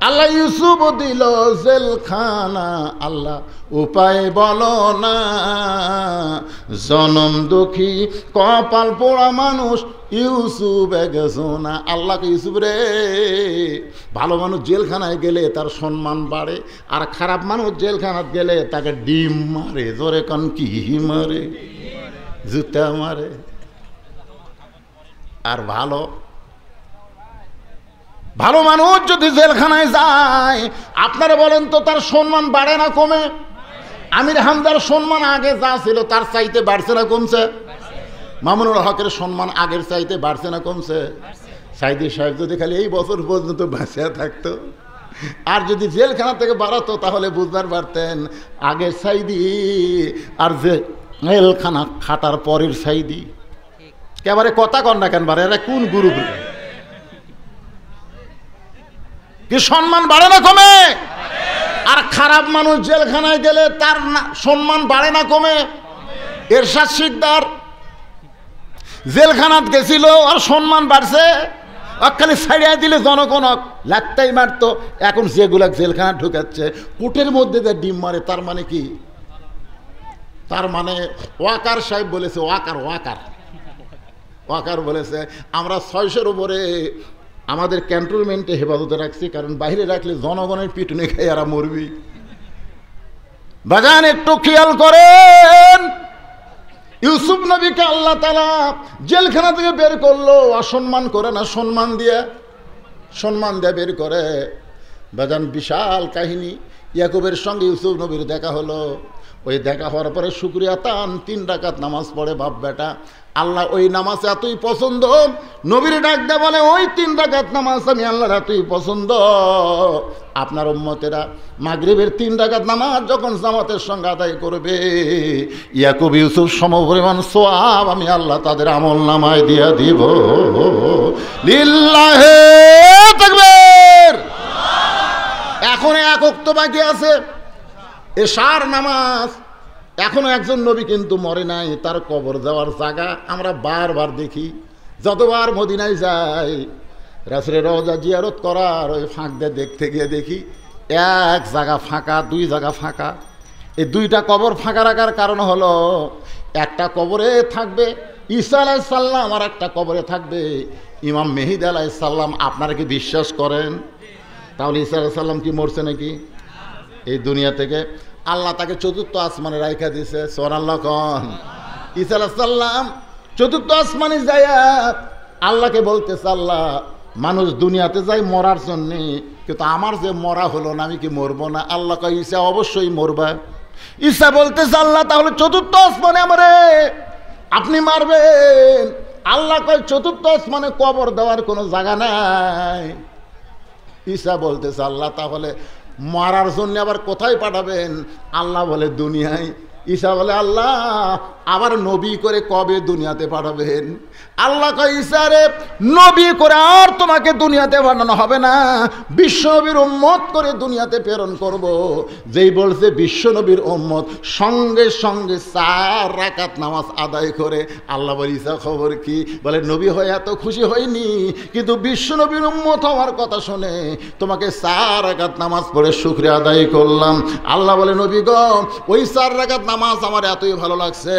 আল্লাহ ইউসুফ দিল জেলখানা। আল্লাহ উপায় বলো না, জনম দুঃখী কপাল পোড়া মানুষ ইউসুফ গেছো না। আল্লাহকে, ইউসুফ রে, ভালো মানুষ জেলখানায় গেলে তার সম্মান বাড়ে, আর খারাপ মানুষ জেলখানায় গেলে তাকে ডিম মারে। জোরে কান কি মারে? জুতা মারে। আর ভালো ভালো মানুষ যদি জেলখানায় যায়, আপনারা বলেন তো তার সম্মান বাড়ে না কমে? আমির হামজার সম্মান আগে যা ছিল তার চাইতে বাড়ছে না কমছে? মামুনুল হকের সম্মান আগের চাইতে বাড়ছে না কমছে? সাইদি সাহেব যদি খালি এই বছর পর্যন্ত বাঁচিয়া থাকতো, আর যদি জেলখানা থেকে বাড়াতো, তাহলে বুঝবার পারতেন আগের সাইদি আর জেলখানা খাটার পরের সাইদি একেবারে কথা কন না কেন বারে, এরা কোন গ্রুপ? কি সম্মান বাড়ে না কমে? আর খারাপ মানুষ জেলখানায় গেলে তার সম্মান বাড়ে না কমে? এরশাদ শিকদার জেলখানাত গেছিল আর সম্মান বাড়ছে, খালি ছাড়িয়ে দিলে জনগণ লাগতাই মারতো। এখন যেগুলা জেলখানা ঢুকাচ্ছে কোটের মধ্যে যে ডিম মারে, তার মানে কি? তার মানে ওয়াকার সাহেব বলেছে, ওয়াকার বলেছে আমরা 600-এর উপরে আমাদের ক্যান্টনমেন্টে হেফাজতে রাখছি, কারণ বাইরে রাখলে জনগণের পিটুনি খাই এরা মরবি। বাজান একটু খেয়াল করেন, ইউসুফ নবীকে আল্লাহ তাআলা জেলখানা থেকে বের করলো, অসম্মান করে না, সম্মান দিয়ে বের করে। বাজান বিশাল কাহিনী। ইয়াকুবের সঙ্গে ইউসুফ নবীর দেখা হলো। ওই দেখা হওয়ার পরে শুকরিয়া তান 3 রাকাত নামাজ পড়ে বাপ বেটা। আল্লাহ ওই নামাজ এতই পছন্দ, নবীর ডাক দে বলে ওই 3 রাকাত নামাজ আমি আল্লাহর এতই পছন্দ। আপনার উম্মতেরা মাগরিবের 3 রাকাত নামাজ যখন জামাতের সঙ্গে আদায় করবে, ইয়াকুব ইউসুফ সমপরিমাণ সওয়াব আমি আল্লাহ তাদের আমল নামায় দিয়া দিব। লিল্লাহে তাকবীর। এখন 1 ওয়াক্ত বাকি আছে, এশার নামাজ। এখনো একজন নবী কিন্তু মরে নাই, তার কবর যাওয়ার জায়গা আমরা বারবার দেখি। যতবার মদিনায় যাই, রাসূলের রওজা জিয়ারত করার ওই ফাঁক দিয়ে দেখতে গিয়ে দেখি 1 জায়গা ফাঁকা, 2 জায়গা ফাঁকা। এই 2টা কবর ফাঁকা রাখার কারণ হলো, একটা কবরে থাকবে ঈসা আলাইহিস সালাম, আর একটা কবরে থাকবে ইমাম মেহেদী আলাইহিস সালাম। আপনারা কি বিশ্বাস করেন? তাহলে ঈসা আলাইহিস সালাম কি মরছে নাকি? এই দুনিয়া থেকে আল্লাহ তাকে 4র্থ আসমানে রাইখা দিয়েছে। সুবহানাল্লাহ কোন। ঈসা আলাইহিস সালাম 4র্থ আসমানে যায় আল্লাহকে বলতেছে, আল্লাহ মানুষ দুনিয়াতে যায় মরার জন্যে, কিন্তু আমার যে মরা হলো না, আমি কি মরবো না? আল্লাহ কয় ঈসা অবশ্যই মরবা। ঈসা বলতেছে, আল্লাহ তাহলে 4র্থ আসমানে আমারে আপনি মারবেন? আল্লাহ কয় 4র্থ আসমানে কবর দেওয়ার কোনো জায়গা নাই। ঈসা বলতেছে, আল্লাহ তাহলে মারার জন্য আবার কোথায় পাঠাবেন? আল্লাহ বলে দুনিয়ায়। ঈসা বলে, আল্লাহ আবার নবী করে কবে দুনিয়াতে পাঠাবেন? আল্লাহ কয়, ঈসা রে নবী করে আর তোমাকে দুনিয়াতে পাঠানো হবে না, বিশ্বনবীর উম্মত করে দুনিয়াতে প্রেরণ করব। যেই বলছে বিশ্বনবীর উম্মত, সঙ্গে সঙ্গে 4 রাকাত নামাজ আদায় করে। আল্লাহ বলে, ঈসা খবর কি? বলে, নবী হয়ে এত খুশি হয়নি, কিন্তু বিশ্বনবীর উম্মত হওয়ার কথা শুনে তোমাকে 4 রাকাত নামাজ পড়ে শুকরিয়া আদায় করলাম। আল্লাহ বলে, নবী গো ওই 4 রাকাত নামাজ আমার এতই ভালো লাগছে,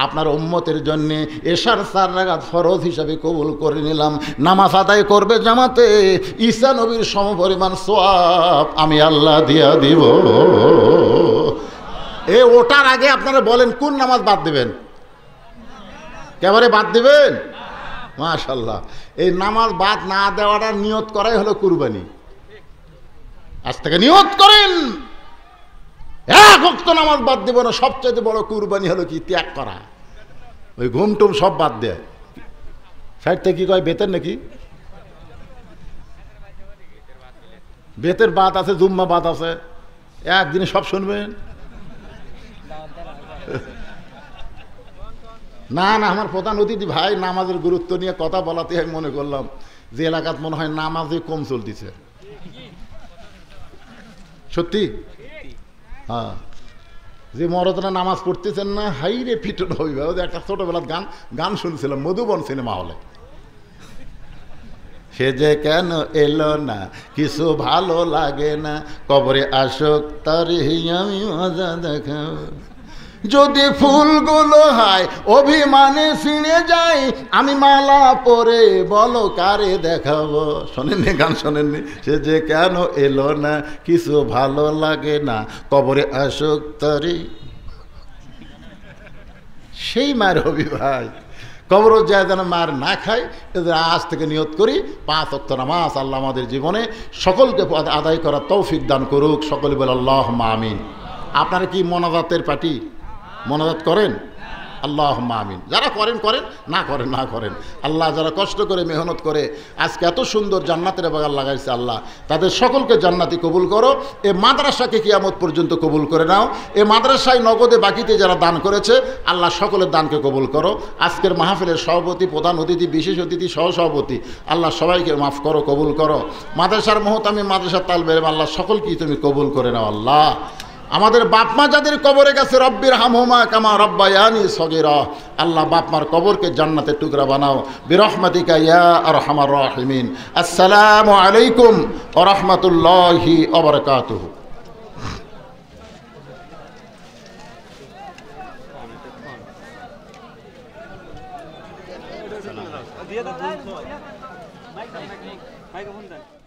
আপনার উম্মতের জন্য এশার 4 রাকাত ফরজ হিসাবে কবুল করে নিলাম। নামাজ আদায় করবে জামাতে, ঈসা নবীর সমপরিমাণ সওয়াব আমি আল্লাহ দিয়া দিব। ওটার আগে আপনারা বলেন কোন নামাজ বাদ দিবেন? একেবারে বাদ দিবেন? মাশাআল্লাহ। এই নামাজ বাদ না দেওয়াটা নিয়ত করাই হলো কুরবানি। আজ থেকে নিয়ত করেন 1 ওয়াক্ত নামাজ বাদ দিব না। সবচেয়ে বড় কুরবানি হলো কি? ত্যাগ করা। ওই ঘুম টুম সব বাদ দেয়। সাইড থেকে কি কয় বেতের নাকি? বেতের বাদ আছে, জুম্মা বাদ আছে, একদিনে সব শুনবেন না? না, আমার প্রধান অতিথি ভাই নামাজের গুরুত্ব নিয়ে কথা বলাতে আমি মনে করলাম যে এলাকাত মনে হয় নামাজে কম চলতেছে। সত্যি? হ্যাঁ, যে মরদরা নামাজ পড়তেছেন না, হাই রে পিটন হইবে। একটা ছোটবেলার গান শুনছিলাম মধুবন সিনেমা হলে। সে যে কেন এলো না, কিছু ভালো লাগে না, কবরে আসুক তারে আমি মজা দেখাব। যদি ফুলগুলো হয় অভিমানে ছিঁড়ে যায়, আমি মালা পরে বলো কারে দেখাবো। শোনেননি গান? শোনেননি? সে যে কেন এলো না, কিছু ভালো লাগে না, কবরে আসুক তারে। সেই মায়ের হবি ভাই, কবর যায় যেন মার না খায়, এদের আজ থেকে নিয়ত করি 5 ওয়াক্ত নামাজ আল্লাহ আমাদের জীবনে সকলকে আদায় করার তৌফিক দান করুক। সকলে বলে আল্লাহুম্মা আমিন। আপনারা কি মোনাজাতের পার্টি? মোনাজাত করেন? আল্লাহুম্মা আমিন। যারা করেন করেন, না করেন না করেন। আল্লাহ যারা কষ্ট করে মেহনত করে আজকে এত সুন্দর জান্নাতের বাগান লাগাইছে, আল্লাহ তাদের সকলকে জান্নাতি কবুল করো। এ মাদ্রাসাকে কিয়ামত পর্যন্ত কবুল করে নাও। এ মাদ্রাসায় নগদে বাকিতে যারা দান করেছে আল্লাহ সকলের দানকে কবুল করো। আজকের মাহফিলের সভাপতি, প্রধান অতিথি, বিশেষ অতিথি, সহসভাপতি আল্লাহ সবাইকে মাফ করো, কবুল করো। মাদ্রাসার মহতামি, মাদ্রাসার তালবে আল্লাহ সকলকেই তুমি কবুল করে নাও। আল্লাহ আমাদের বাপমা যাদের কবরে গেছে রব্বির হামহুমা কামা রব্বায়ানি সগীরা, আল্লাহ বাপমার কবরকে জান্নাতের টুকরা বানাও বিরহমাতিকা ইয়া আরহামার রাহিমিন। আসসালামু আলাইকুম ওয়া রাহমাতুল্লাহি ওয়া বারাকাতুহু। মাইক্রোফোন দেন।